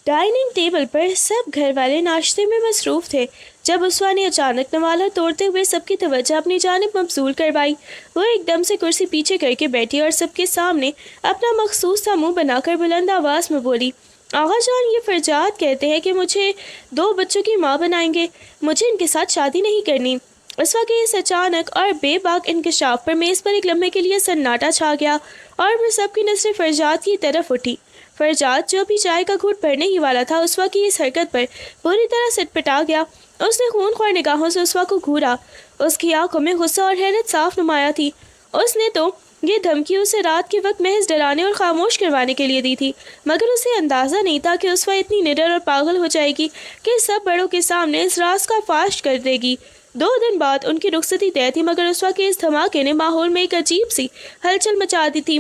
Dining table پر سب گھر والے ناشتے میں مصروف تھے جب اسوا نے اچانک نوالا توڑتے ہوئے سب کی توجہ اپنی جانب مبذول کروائی۔ وہ ایک دم سے کرسی پیچھے کر کے بیٹھی اور سب کے سامنے اپنا مخصوص سا منہ بنا کر بلند آواز میں بولی، آغا جان، یہ فرجاد کہتے ہیں کہ مجھے 2 بچوں کی ماں بنائیں گے، مجھے ان کے ساتھ شادی نہیں کرنی۔ اسوا کے اس اچانک اور بے باک انکشاف پر میز پر ایک لمحے کے لیے سناٹا چھا گیا اور پھر سب کی نظریں فرجاد کی طرف اٹھی۔ فرجاد جو ابھی چائے کا گھونٹ بھرنے ہی والا تھا، اسوا کی اس حرکت پر بری طرح سٹ پٹا گیا۔ اس نے خون خوار نگاہوں سے اسوا کو گھورا۔ اس کی آنکھوں میں غصہ اور حیرت صاف نمایاں تھی۔ اس نے تو یہ دھمکی اسے رات کے وقت محض ڈرانے اور خاموش کروانے کے لیے دی تھی، مگر اسے اندازہ نہیں تھا کہ اسوا اتنی نڈر اور پاگل ہو جائے گی کہ سب بڑوں کے سامنے اس راز کا فاش کر دے گی۔ 2 دن بعد ان کی رخصتی طے تھی، مگر اسوا کے اس دھماکے نے ماحول میں ایک عجیب سی ہلچل مچا دی تھی۔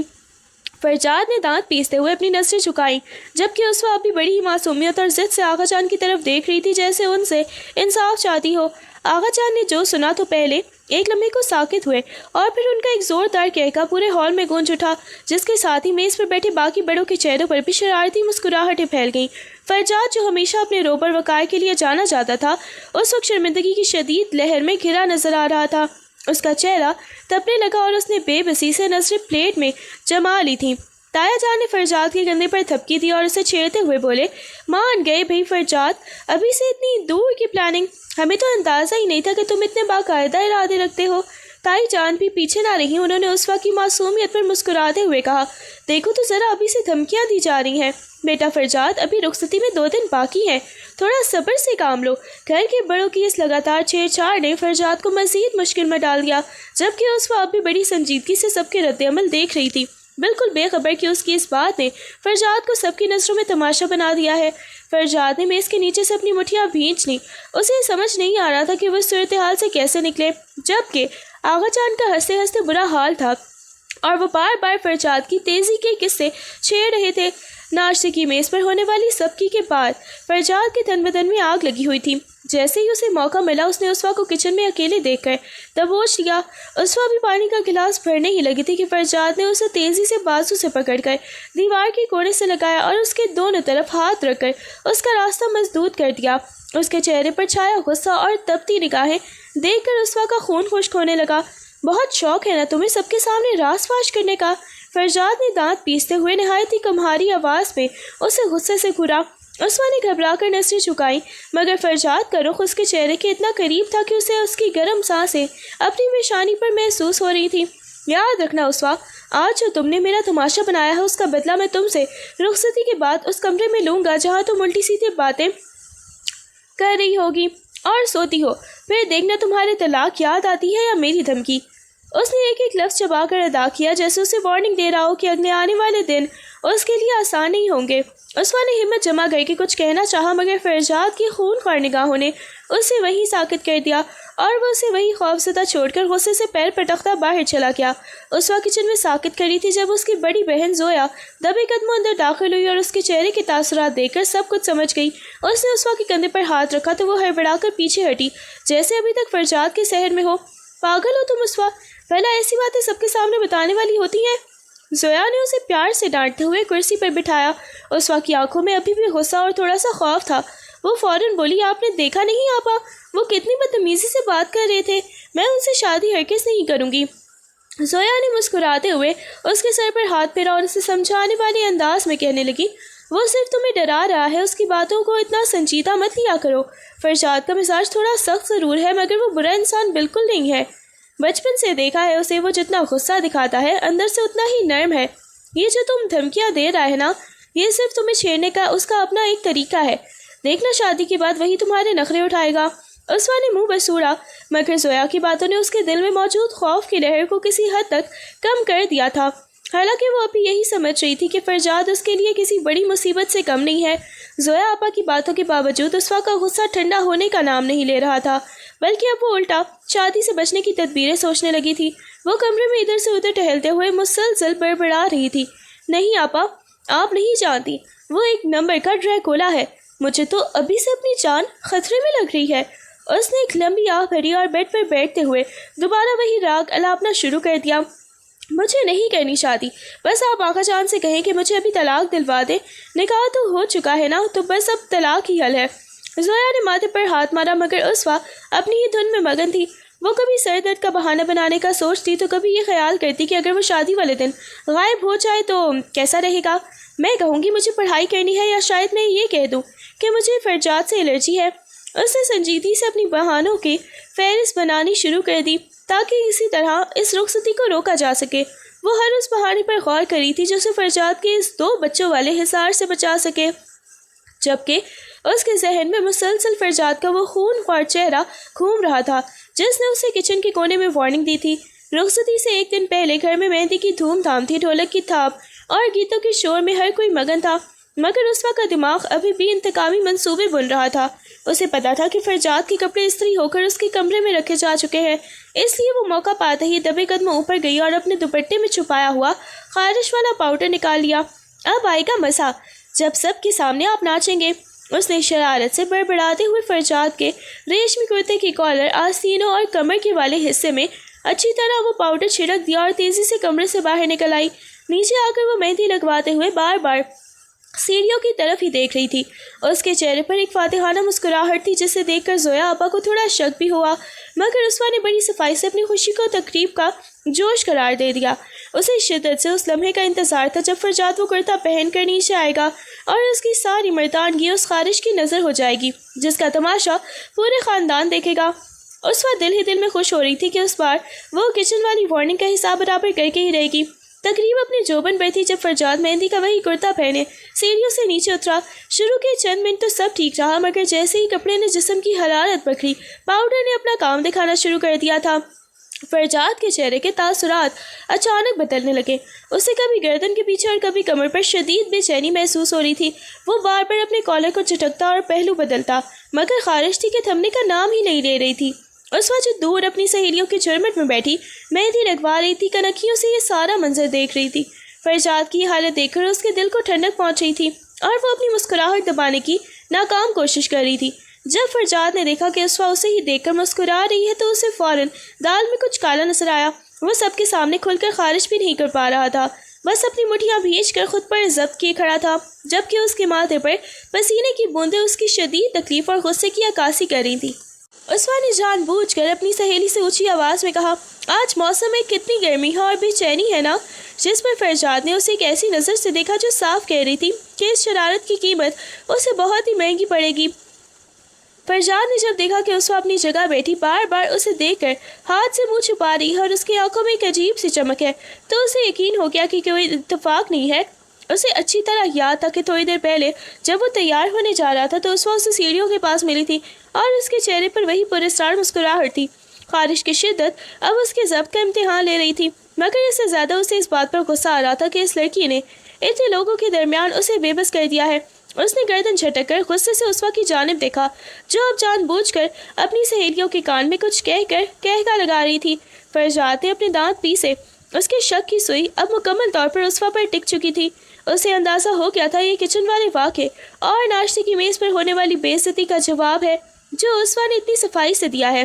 فرجاد نے دانت پیستے ہوئے اپنی نظریں جھکائیں، جبکہ اسوا ابھی بڑی ہی معصومیت اور ضد سے آغا جان کی طرف دیکھ رہی تھی، جیسے ان سے انصاف چاہتی ہو۔ آغا جان نے جو سنا تو پہلے ایک لمحے کو ساکت ہوئے اور پھر ان کا ایک زوردار کہکا پورے ہال میں گونج اٹھا، جس کے ساتھ ہی میز پر بیٹھے باقی بڑوں کے چہروں پر بھی شرارتی مسکراہٹیں پھیل گئیں۔ فرجاد، جو ہمیشہ اپنے روبر وقار کے لیے جانا جاتا تھا، اس وقت شرمندگی کی شدید لہر میں گھرا نظر آ رہا تھا۔ اس کا چہرہ تپنے لگا اور اس نے بے بسی سے نظریں پلیٹ میں جما لی تھیں۔ تایا جان نے فرجاد کے کندھے پر تھپکی دی اور اسے چھیڑتے ہوئے بولے، مان گئے بھئی فرجاد، ابھی سے اتنی دور کی پلاننگ، ہمیں تو اندازہ ہی نہیں تھا کہ تم اتنے باقاعدہ ارادے رکھتے ہو۔ تائی جان بھی پیچھے نہ رہی، انہوں نے اسوا کی معصومیت پر مسکراتے ہوئے کہا، دیکھو تو ذرا، ابھی سے دھمکیاں دی جا رہی ہیں۔ بیٹا فرجاد، ابھی رخصتی میں 2 دن باقی ہیں، تھوڑا صبر سے کام لو۔ گھر کے بڑوں کی اس لگاتار چھیڑ چھاڑ نے فرجاد کو مزید مشکل میں ڈال دیا، جبکہ اسوا اب بھی بڑی سنجیدگی سے سب کے رد عمل دیکھ رہی تھی، بالکل بے خبر کہ اس کی اس بات نے فرجاد کو سب کی نظروں میں تماشا بنا دیا ہے۔ فرجاد نے میز کے نیچے سے اپنی مٹھیاں بھینچ لیں۔ اسے سمجھ نہیں آ رہا تھا کہ وہ اس صورتحال سے کیسے نکلے، جبکہ آغا جان کا ہنستے ہنستے برا حال تھا اور وہ بار بار فرجاد کی تیزی کے قصے چھیڑ رہے تھے۔ ناشتے کی میز پر ہونے والی سبکی کے بعد فرجاد کے تن بدن میں آگ لگی ہوئی تھی۔ جیسے ہی اسے موقع ملا، اس نے اسوا کو کچن میں اکیلے دیکھ کر دبوچ لیا۔ اسوا بھی پانی کا گلاس بھرنے ہی لگی تھی کہ فرجاد نے اسے تیزی سے بازو سے پکڑ کر دیوار کے کونے سے لگایا اور اس کے دونوں طرف ہاتھ رکھ کر اس کا راستہ مسدود کر دیا۔ اس کے چہرے پر چھایا غصہ اور تپتی نگاہیں دیکھ کر اسوا کا خون خشک ہونے لگا۔ بہت شوق ہے نا تمہیں سب کے سامنے راز فاش کرنے کا؟ فرجاد نے دانت پیستے ہوئے نہایت ہی کمہاری آواز میں اسے غصے سے گھورا۔ اسوا نے گھبرا کر نظریں جھکائیں، مگر فرجاد کا رخ اس کے چہرے کے اتنا قریب تھا کہ اسے اس کی گرم سانسیں اپنی پیشانی پر محسوس ہو رہی تھی۔ یاد رکھنا اسوا، آج جو تم نے میرا تماشا بنایا ہے، اس کا بدلہ میں تم سے رخصتی کے بعد اس کمرے میں لوں گا جہاں تم الٹی سیدھی باتیں کر رہی ہوگی اور سوتی ہو۔ پھر دیکھنا تمہارے طلاق یاد آتی ہے یا میری دھمکی۔ اس نے ایک ایک لفظ چبا کر ادا کیا، جیسے اسے وارننگ دے رہا ہو کہ اگلے آنے والے دن اس کے لیے آسان نہیں ہوں گے۔ اسوا نے ہمت جمع کر کے کچھ کہنا چاہا، مگر فرجاد کی خون خوار نگاہوں نے اسے وہیں ساکت کر دیا اور وہ اسے وہیں خوفزدہ چھوڑ کر غصے سے پیر پٹکتا باہر چلا گیا۔ اسوا کچن میں ساکت کری تھی جب اس کی بڑی بہن زویا دبے قدموں اندر داخل ہوئی اور اس کے چہرے کے تاثرات دیکھ کر سب کچھ سمجھ گئی۔ اس نے اسوا کے کندھے پر ہاتھ رکھا تو وہ ہڑبڑا کر پیچھے ہٹی، جیسے ابھی تک فرجاد کے سحر میں ہو۔ پاگل ہو تم اسوا، بھلا ایسی باتیں سب کے سامنے بتانے والی ہوتی ہیں؟ زویا نے اسے پیار سے ڈانٹتے ہوئے کرسی پر بٹھایا۔ اسوا کی آنکھوں میں ابھی بھی غصہ اور تھوڑا سا خوف تھا۔ وہ فوراً بولی، آپ نے دیکھا نہیں آپا، وہ کتنی بدتمیزی سے بات کر رہے تھے، میں ان سے شادی ہرگز نہیں کروں گی۔ زویا نے مسکراتے ہوئے اس کے سر پر ہاتھ پھیرا اور اسے سمجھانے والے انداز میں کہنے لگی، وہ صرف تمہیں ڈرا رہا ہے، اس کی باتوں کو اتنا سنجیدہ مت لیا کرو۔ فرجاد کا مزاج تھوڑا سخت ضرور ہے، مگر وہ برا انسان بالکل نہیں ہے۔ بچپن سے دیکھا ہے اسے، وہ جتنا غصہ دکھاتا ہے اندر سے اتنا ہی نرم ہے۔ یہ جو تم دھمکیاں دے رہا ہے نا، یہ صرف تمہیں چھیڑنے کا اس کا اپنا ایک طریقہ ہے۔ دیکھنا شادی کے بعد وہی تمہارے نخرے اٹھائے گا۔ اسوا نے منہ بسوڑا، مگر زویا کی باتوں نے اس کے دل میں موجود خوف کی لہر کو کسی حد تک کم کر دیا تھا۔ حالانکہ وہ ابھی یہی سمجھ رہی تھی کہ فرجاد اس کے لیے کسی بڑی مصیبت سے کم نہیں ہے۔ زویا آپا کی باتوں کے باوجود اسوا کا غصہ ٹھنڈا ہونے کا نام نہیں لے رہا تھا، بلکہ اب وہ الٹا شادی سے بچنے کی تدبیریں سوچنے لگی تھی۔ وہ کمرے میں ادھر سے ادھر ٹہلتے ہوئے مسلسل بڑبڑا رہی تھی، نہیں آپا، آپ نہیں جانتی، وہ ایک نمبر کا ڈریکولا ہے، مجھے تو ابھی سے اپنی جان خطرے میں لگ رہی ہے۔ اس نے ایک لمبی آہ بھری اور بیڈ پر بیٹھتے ہوئے دوبارہ وہی راگ الاپنا شروع کر دیا، مجھے نہیں کرنی شادی، بس آپ آقا جان سے کہیں کہ مجھے ابھی طلاق دلوا دیں، نکاح تو ہو چکا ہے نا، تو بس اب طلاق ہی حل ہے۔ زویا نے ماتھے پر ہاتھ مارا، مگر اسوا اپنی ہی دھن میں مگن تھی۔ وہ کبھی سر درد کا بہانہ بنانے کا سوچتی تو کبھی یہ خیال کرتی کہ اگر وہ شادی والے دن غائب ہو جائے تو کیسا رہے گا۔ میں کہوں گی مجھے پڑھائی کرنی ہے، یا شاید میں یہ کہہ دوں کہ مجھے فرجاد سے الرجی ہے۔ اس نے سنجیدگی سے اپنی بہانوں کی فہرست بنانی شروع کر دی تاکہ اسی طرح اس رخصتی کو روکا جا سکے۔ وہ ہر اس بہانے پر غور کری تھی جو اسے فرجاد کے اس 2 بچوں والے حصار سے بچا سکے، جبکہ اس کے ذہن میں مسلسل فرجاد کا وہ خون خوار چہرہ گھوم رہا تھا جس نے اسے کچن کے کونے میں وارننگ دی تھی۔ رخصتی سے 1 دن پہلے گھر میں مہندی کی دھوم دھام تھی، ڈھولک کی تھاپ اور گیتوں کے شور میں ہر کوئی مگن تھا، مگر اسوا کا دماغ ابھی بھی انتقامی منصوبے بن رہا تھا۔ اسے پتا تھا کہ فرجاد کے کپڑے استری ہو کر اس کے کمرے میں رکھے جا چکے ہیں، اس لیے وہ موقع پاتے ہی دبے قدموں اوپر گئی اور اپنے دوپٹے میں چھپایا ہوا خارش والا پاؤڈر نکال لیا۔ اب آئے گا مزہ جب سب کے سامنے آپ ناچیں گے، اس نے شرارت سے بڑبڑاتے ہوئے فرجاد کے ریشمی کرتے کی کالر، آستینوں اور کمر کے والے حصے میں اچھی طرح وہ پاؤڈر چھڑک دیا اور تیزی سے کمرے سے باہر نکل آئی۔ نیچے آ کر وہ مہندی لگواتے ہوئے بار بار سیڑھیوں کی طرف ہی دیکھ رہی تھی۔ اس کے چہرے پر ایک فاتحانہ مسکراہٹ تھی جسے دیکھ کر زویا آپا کو تھوڑا شک بھی ہوا، مگر اسوا نے بڑی صفائی سے اپنی خوشی کو تقریب کا جوش قرار دے دیا۔ اسے شدت سے اس لمحے کا انتظار تھا جب فرجاد وہ کرتا پہن کر نیچے آئے گا اور اس کی ساری مردانگی اس خارش کی نظر ہو جائے گی جس کا تماشا پورے خاندان دیکھے گا۔ اسوا دل ہی دل میں خوش ہو رہی تھی کہ اس بار وہ کچن والی وارننگ کا حساب برابر کر کے ہی رہے گی۔ تقریب اپنے جوبن پر تھی جب فرجاد مہندی کا وہی کرتا پہنے سیڑھیوں سے نیچے اترا۔ شروع کے چند منٹ تو سب ٹھیک رہا، مگر جیسے ہی کپڑے نے جسم کی حرارت پکڑی، پاؤڈر نے اپنا کام دکھانا شروع کر دیا تھا۔ فرجاد کے چہرے کے تاثرات اچانک بدلنے لگے۔ اسے کبھی گردن کے پیچھے اور کبھی کمر پر شدید بے چینی محسوس ہو رہی تھی۔ وہ بار بار اپنے کالر کو چٹکتا اور پہلو بدلتا، مگر خارش تھی کہ تھمنے کا نام ہی نہیں لے رہی تھی۔ اسوا جو دور اپنی سہیلیوں کی جھرمٹ میں بیٹھی مہندی لگوا رہی تھی، کنکھیوں سے یہ سارا منظر دیکھ رہی تھی۔ فرجاد کی حالت دیکھ کر اس کے دل کو ٹھنڈک پہنچ رہی تھی اور وہ اپنی مسکراہٹ دبانے کی ناکام کوشش کر رہی تھی۔ جب فرجاد نے دیکھا کہ اسوا اسے ہی دیکھ کر مسکرا رہی ہے تو اسے فوراً دال میں کچھ کالا نظر آیا۔ وہ سب کے سامنے کھل کر خارش بھی نہیں کر پا رہا تھا، بس اپنی مٹھیاں بھینچ کر خود پر ضبط کیے کھڑا تھا، جبکہ اس کے ماتھے پر پسینے کی بوندیں اس کی شدید تکلیف اور غصے کی عکاسی کر رہی تھیں۔ اسوا نے جان بوجھ کر اپنی سہیلی سے اونچی آواز میں کہا، آج موسم میں کتنی گرمی ہے اور بے چینی ہے نا، جس پر فرجاد نے اسے ایک ایسی نظر سے دیکھا جو صاف کہہ رہی تھی کہ اس شرارت کی قیمت اسے بہت ہی مہنگی پڑے گی۔ فرجاد نے جب دیکھا کہ اسوا اپنی جگہ بیٹھی بار بار اسے دیکھ کر ہاتھ سے منہ چھپا رہی ہے اور اس کی آنکھوں میں ایک عجیب سی چمک ہے، تو اسے یقین ہو گیا کہ کوئی اتفاق نہیں ہے۔ اسے اچھی طرح یاد تھا کہ تھوڑی دیر پہلے جب وہ تیار ہونے جا رہا تھا تو اسوا اسے سیڑھیوں کے پاس ملی تھی اور اس کے چہرے پر وہی پراسرار مسکراہٹ تھی۔ خارش کی شدت اب اس کے ضبط کا امتحان لے رہی تھی، مگر اس سے زیادہ اسے اس بات پر غصہ آ رہا تھا کہ اس لڑکی نے اتنے لوگوں کے درمیان اسے بے بس کر دیا ہے۔ اس نے گردن جھٹک کر غصے سے اسوا کی جانب دیکھا جو اب جان بوجھ کر اپنی سہیلیوں کے کان میں کچھ کہہ کر کہکا لگا رہی تھی۔ فرجاد نے اپنے دانت پیسے، اس کے شک کی سوئی اب مکمل طور پر اسوا پر ٹک چکی تھی۔ اسے اندازہ ہو گیا تھا یہ کچن والے واقعے اور ناشتے کی میز پر ہونے والی بے عزتی کا جواب ہے جو اسوا نے اتنی صفائی سے دیا ہے۔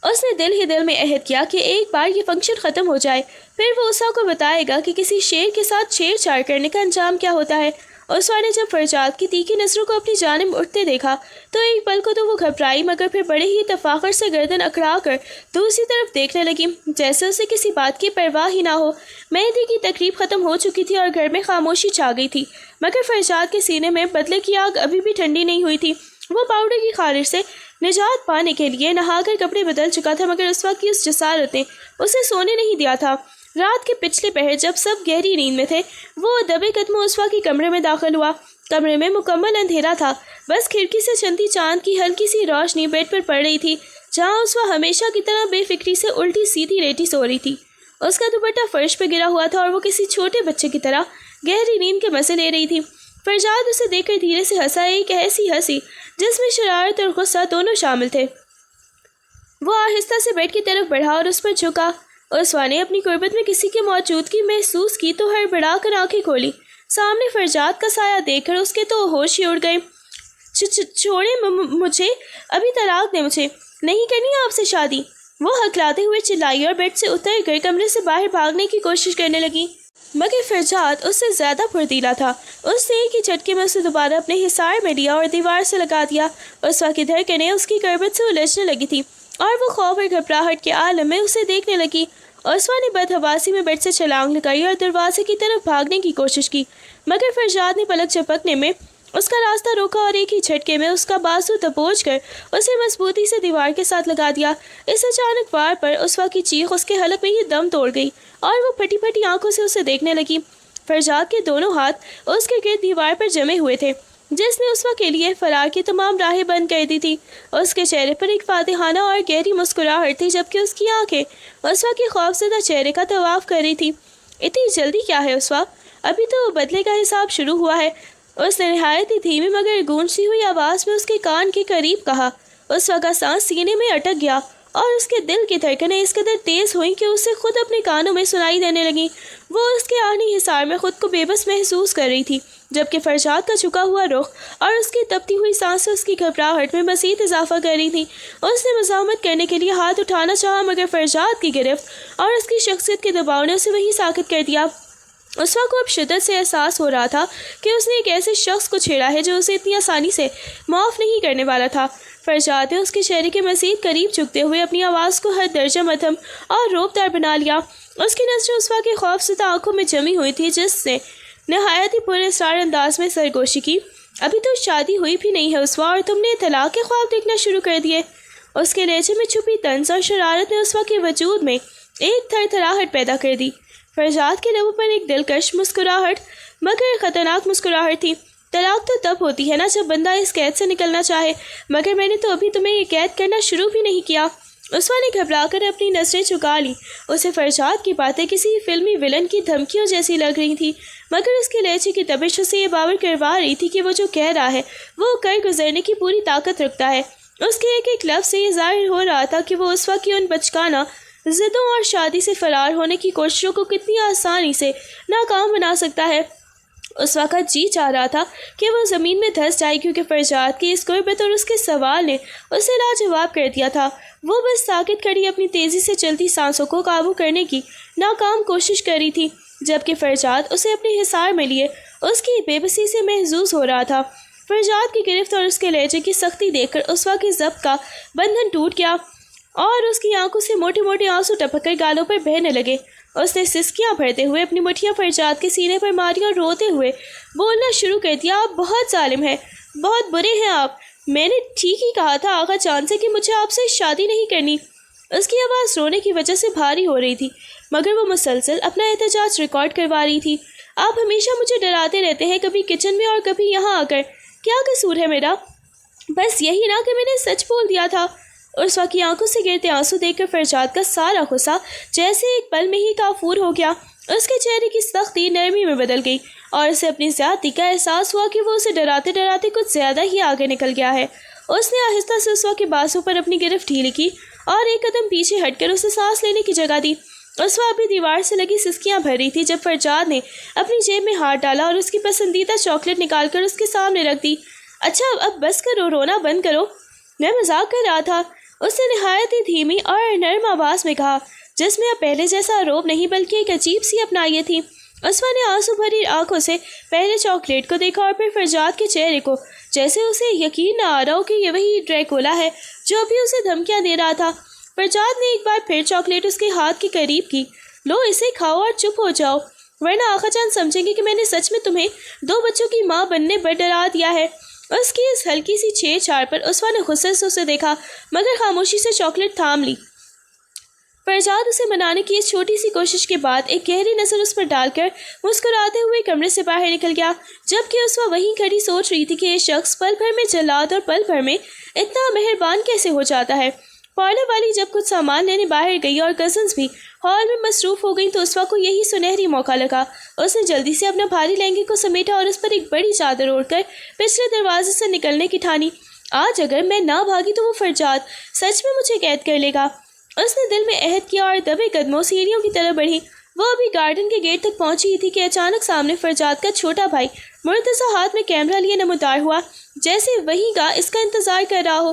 اس نے دل ہی دل میں عہد کیا کہ ایک بار یہ فنکشن ختم ہو جائے پھر وہ اسوا کو بتائے گا کہ کسی شیر کے ساتھ چھیڑ چھاڑ کرنے کا انجام کیا ہوتا ہے۔ اسوا نے جب فرجاد کی تیکھی نظروں کو اپنی جانب اٹھتے دیکھا تو ایک پل کو تو وہ گھبرائی، مگر پھر بڑے ہی تفاخر سے گردن اکڑا کر دوسری طرف دیکھنے لگی جیسے اسے کسی بات کی پرواہ ہی نہ ہو۔ مہندی کی تقریب ختم ہو چکی تھی اور گھر میں خاموشی چھا گئی تھی، مگر فرجاد کے سینے میں بدلے کی آگ ابھی بھی ٹھنڈی نہیں ہوئی تھی۔ وہ پاؤڈر کی خارش سے نجات پانے کے لیے نہا کر کپڑے بدل چکا تھا، مگر اس وقت کی اس جسارت نے اسے سونے نہیں دیا تھا۔ رات کے پچھلے پہر جب سب گہری نیند میں تھے، وہ دبے قدموں اسوا کے کمرے میں داخل ہوا۔ کمرے میں مکمل اندھیرا تھا، بس کھڑکی سے چندی چاند کی ہلکی سی روشنی بیڈ پر پڑ رہی تھی جہاں اسوا ہمیشہ کی طرح بے فکری سے الٹی سیدھی لیٹی سو رہی تھی۔ اس کا دوپٹہ فرش پہ گرا ہوا تھا اور وہ کسی چھوٹے بچے کی طرح گہری نیند کے مزے لے رہی تھی۔ فرجاد اسے دیکھ کر دھیرے سے ہنسا، ایک ایسی ہنسی جس میں شرارت اور غصہ دونوں شامل تھے۔ وہ آہستہ سے بیڈ کی طرف بڑھا اور اس پر جھکا۔ اسوا نے اپنی قربت میں کسی کی موجودگی محسوس کی تو ہڑبڑا کر آنکھیں کھولی۔ سامنے فرجاد کا سایہ دیکھ کر اس کے تو ہوش ہی اڑ گئے۔ چھوڑے مجھے، ابھی طلاق دیں، مجھے نہیں کرنی آپ سے شادی۔ وہ ہکلاتے ہوئے چلائی اور بیڈ سے اتر کر کمرے سے باہر بھاگنے کی کوشش کرنے لگی، مگر فرجاد اس سے زیادہ پھرتیلا تھا۔ اس نے ایک ہی جھٹکے میں اسے دوبارہ اپنے حصار میں لیا اور دیوار سے لگا دیا۔ اسوا کی دھڑکنیں اس کی کربت سے الجھنے لگی تھی اور وہ خوف اور گھبراہٹ کے عالم میں اسے دیکھنے لگی۔ اسوا نے بدحواسی میں بیڈ سے چھلانگ لگائی اور دروازے کی طرف بھاگنے کی کوشش کی، مگر فرجاد نے پلک جھپکنے میں اس کا راستہ روکا اور ایک ہی جھٹکے میں اس کا بازو دبوچ کر اسے مضبوطی سے دیوار کے ساتھ لگا دیا۔ اس اچانک وار پر اسوا کی چیخ اس کے حلق میں ہی دم توڑ گئی اور وہ پھٹی پھٹی آنکھوں سے اسے دیکھنے لگی۔ فرجاد کے دونوں ہاتھ اس کے گرد دیوار پر جمے ہوئے تھے، جس نے اسوا کے لیے فرار کی تمام راہیں بند کر دی تھی۔ اس کے چہرے پر ایک فاتحانہ اور گہری مسکراہٹ تھی، جبکہ اس کی آنکھیں اسوا کے خوفزدہ چہرے کا طواف کر رہی تھی۔ اتنی جلدی کیا ہے اسوا؟ ابھی تو بدلے کا حساب شروع ہوا ہے، اس نے نہایت ہی دھیمی مگر گونجتی ہوئی آواز میں اس کے کان کے قریب کہا۔ اسوا کا سانس سینے میں اٹک گیا اور اس کے دل کی دھڑکنیں اس قدر تیز ہوئیں کہ اسے خود اپنے کانوں میں سنائی دینے لگیں۔ وہ اس کے آہنی حصار میں خود کو بے بس محسوس کر رہی تھی، جبکہ فرجاد کا جھکا ہوا رخ اور اس کی تپتی ہوئی سانسیں اس کی گھبراہٹ میں مزید اضافہ کر رہی تھیں۔ اس نے مزاحمت کرنے کے لیے ہاتھ اٹھانا چاہا، مگر فرجاد کی گرفت اور اس کی شخصیت کے دباؤ نے اسے وہیں ساکت کر دیا۔ اسوا کو اب شدت سے احساس ہو رہا تھا کہ اس نے ایک ایسے شخص کو چھیڑا ہے جو اسے اتنی آسانی سے معاف نہیں کرنے والا تھا۔ فرجاد نے اس کے چہرے کے مزید قریب جھکتے ہوئے اپنی آواز کو ہر درجہ مدھم اور روبدار بنا لیا۔ اس کی نظریں اسوا کے خوفزدہ آنکھوں میں جمی ہوئی تھی، جس نے نہایت ہی پر اسرار انداز میں سرگوشی کی۔ ابھی تو شادی ہوئی بھی نہیں ہے اسوا، اور تم نے طلاق کے خواب دیکھنا شروع کر دیے۔ اس کے لہجے میں چھپی طنز اور شرارت نے اسوا کے وجود میں ایک تھر تھراہٹ پیدا کر دی۔ فرجاد کے لبوں پر ایک دلکش مسکراہٹ مگر خطرناک مسکراہٹ تھی۔ طلاق تو تب ہوتی ہے نا جب بندہ اس قید سے نکلنا چاہے، مگر میں نے تو ابھی تمہیں یہ قید کرنا شروع بھی نہیں کیا۔ اسوا نے گھبرا کر اپنی نظریں جھکا لیں۔ اسے فرجاد کی باتیں کسی فلمی ولن کی دھمکیوں جیسی لگ رہی تھیں، مگر اس کے لہجے کی تبش اسے یہ باور کروا رہی تھی کہ وہ جو کہہ رہا ہے وہ کر گزرنے کی پوری طاقت رکھتا ہے۔ اس کے ایک ایک لفظ سے یہ ظاہر ہو رہا تھا کہ وہ اسوا کی ان بچکانہ ضدوں اور شادی سے فرار ہونے کی کوششوں کو کتنی آسانی سے ناکام بنا سکتا ہے۔ اسوا کا جی چاہ رہا تھا کہ وہ زمین میں دھس جائے، کیونکہ فرجاد کی اس قربت اور اس کے سوال نے اسے لاجواب کر دیا تھا۔ وہ بس ساکت کھڑی اپنی تیزی سے چلتی سانسوں کو قابو کرنے کی ناکام کوشش کر رہی تھی، جبکہ فرجاد اسے اپنے حصار میں لیے اس کی بے بسی سے محظوظ ہو رہا تھا۔ فرجاد کی گرفت اور اس کے لہجے کی سختی دیکھ کر اسوا کے ضبط کا بندھن ٹوٹ گیا اور اس کی آنکھوں سے موٹے موٹے آنسو ٹپک کر گالوں پر بہنے لگے۔ اس نے سسکیاں بھرتے ہوئے اپنی مٹھیاں فرجاد کے سینے پر ماری اور روتے ہوئے بولنا شروع کر دیا، آپ بہت ظالم ہیں، بہت برے ہیں آپ۔ میں نے ٹھیک ہی کہا تھا آغا جان سے کہ مجھے آپ سے شادی نہیں کرنی۔ اس کی آواز رونے کی وجہ سے بھاری ہو رہی تھی، مگر وہ مسلسل اپنا احتجاج ریکارڈ کروا رہی تھی۔ آپ ہمیشہ مجھے ڈراتے رہتے ہیں، کبھی کچن میں اور کبھی یہاں آ کر۔ کیا قصور ہے میرا؟ بس یہی نا کہ میں نے سچ بول دیا تھا۔ اسوا کی آنکھوں سے گرتے آنسو دیکھ کر فرجاد کا سارا غصہ جیسے ایک پل میں ہی کافور ہو گیا۔ اس کے چہرے کی سختی نرمی میں بدل گئی اور اسے اپنی زیادتی کا احساس ہوا کہ وہ اسے ڈراتے ڈراتے کچھ زیادہ ہی آگے نکل گیا ہے۔ اس نے آہستہ سے اسوا کے بازو پر اپنی گرفت ڈھیلی کی اور ایک قدم پیچھے ہٹ کر اسے سانس لینے کی جگہ دی۔ اسوا ابھی دیوار سے لگی سسکیاں بھر رہی تھی جب فرجاد نے اپنی جیب میں ہاتھ ڈالا اور اس کی پسندیدہ چاکلیٹ نکال کر اس کے سامنے رکھ دی۔ اچھا اب بس کرو، رونا بند کرو، میں مذاق کر رہا تھا، اس نے نہایت ہی دھیمی اور نرم آواز میں کہا، جس میں اب پہلے جیسا روب نہیں بلکہ ایک عجیب سی اپنائیت تھی۔ اسوا نے آنسو بھری آنکھوں سے پہلے چاکلیٹ کو دیکھا اور پھر فرجاد کے چہرے کو، جیسے اسے یقین نہ آ رہا ہو کہ یہ وہی ڈریکولا ہے جو ابھی اسے دھمکیاں دے رہا تھا۔ فرجاد نے ایک بار پھر چاکلیٹ اس کے ہاتھ کے قریب کی۔ لو اسے کھاؤ اور چپ ہو جاؤ، ورنہ آقا جان سمجھیں گے کہ میں نے سچ میں تمہیں 2 بچوں کی ماں بننے پر ڈرا دیا ہے۔ اس کی اس ہلکی سی چھیڑ چھاڑ پر اسوا نے غصے سے اسے دیکھا، مگر خاموشی سے چاکلیٹ تھام لی۔ فرجاد اسے منانے کی اس چھوٹی سی کوشش کے بعد ایک گہری نظر اس پر ڈال کر مسکراتے ہوئے کمرے سے باہر نکل گیا، جبکہ اسوا وہیں کھڑی سوچ رہی تھی کہ یہ شخص پل بھر میں جلاد اور پل بھر میں اتنا مہربان کیسے ہو جاتا ہے۔ پارلر والی جب کچھ سامان لینے باہر گئی اور کزنز بھی ہال میں مصروف ہو گئی تو اسوا کو یہی سنہری موقع لگا۔ اس نے جلدی سے اپنا بھاری لہنگے کو سمیٹا اور اس پر ایک بڑی چادر اوڑھ کر پچھلے دروازے سے نکلنے کی ٹھانی۔ آج اگر میں نہ بھاگی تو وہ فرجاد سچ میں مجھے قید کر لے گا، اس نے دل میں عہد کیا اور دبے قدموں سیڑھیوں کی طرف بڑھی۔ وہ ابھی گارڈن کے گیٹ تک پہنچی ہی تھی کہ اچانک سامنے فرجاد کا چھوٹا بھائی مرتضیٰ ہاتھ میں کیمرہ لیے نمودار ہوا، جیسے وہیں کا اس کا انتظار کر رہا ہو۔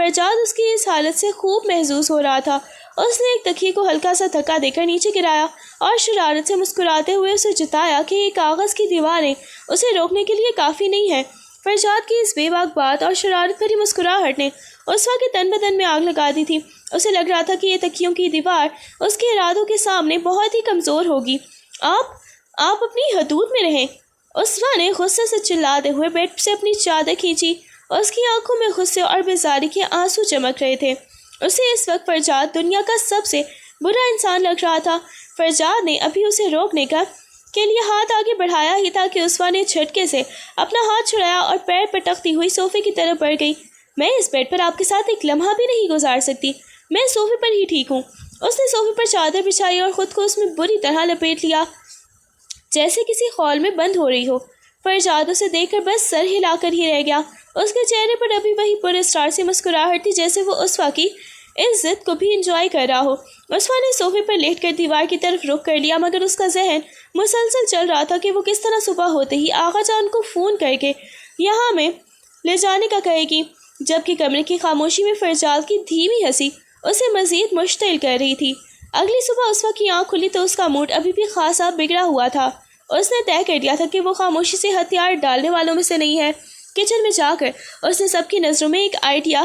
فرجاد اس کی اس حالت سے خوب محظوظ ہو رہا تھا۔ اس نے ایک تکیے کو ہلکا سا دھکا دے کر نیچے گرایا اور شرارت سے مسکراتے ہوئے اسے جتایا کہ یہ کاغذ کی دیواریں اسے روکنے کے لیے کافی نہیں ہیں۔ فرجاد کی اس بے باک بات اور شرارت بھری مسکراہٹ نے اسوا کے تن بدن میں آگ لگا دی تھی۔ اسے لگ رہا تھا کہ یہ تکیوں کی دیوار اس کے ارادوں کے سامنے بہت ہی کمزور ہوگی۔ آپ اپنی حدود میں رہیں، اسوا نے غصے سے چلاتے ہوئے بیڈ سے اپنی چادر کھینچی۔ اس کی آنکھوں میں غصے اور بیزاری کے آنسو چمک رہے تھے۔ اسے اس وقت فرجاد دنیا کا سب سے برا انسان لگ رہا تھا۔ فرجاد نے ابھی اسے روکنے کے لیے ہاتھ آگے بڑھایا ہی تھا کہ اسوا نے جھٹکے سے اپنا ہاتھ چھڑایا اور پیر پٹکتی ہوئی صوفے کی طرف بڑھ گئی۔ میں اس بیڈ پر آپ کے ساتھ ایک لمحہ بھی نہیں گزار سکتی، میں صوفے پر ہی ٹھیک ہوں۔ اس نے صوفے پر چادر بچھائی اور خود کو اس میں بری طرح لپیٹ لیا جیسے کسی خول میں بند ہو رہی ہو۔ فرجاد اسے دیکھ کر بس سر ہلا کر ہی رہ گیا۔ اس کے چہرے پر ابھی وہی پر اسٹار سی مسکراہٹ تھی جیسے وہ اسوا کی اس ضد کو بھی انجوائے کر رہا ہو۔ اسوا نے صوفے پر لیٹ کر دیوار کی طرف رخ کر لیا، مگر اس کا ذہن مسلسل چل رہا تھا کہ وہ کس طرح صبح ہوتے ہی آغا جان کو فون کر کے یہاں میں لے جانے کا کہے گی، جبکہ کمرے کی خاموشی میں فرجاد کی دھیمی ہنسی اسے مزید مشتعل کر رہی تھی۔ اگلی صبح اسوا کی آنکھ کھلی تو اس کا موڈ ابھی بھی خاصا بگڑا ہوا تھا۔ اس نے طے کر دیا تھا کہ وہ خاموشی سے ہتھیار ڈالنے والوں میں سے نہیں ہے۔ کچن میں جا کر اس نے سب کی نظروں میں ایک آئیڈیا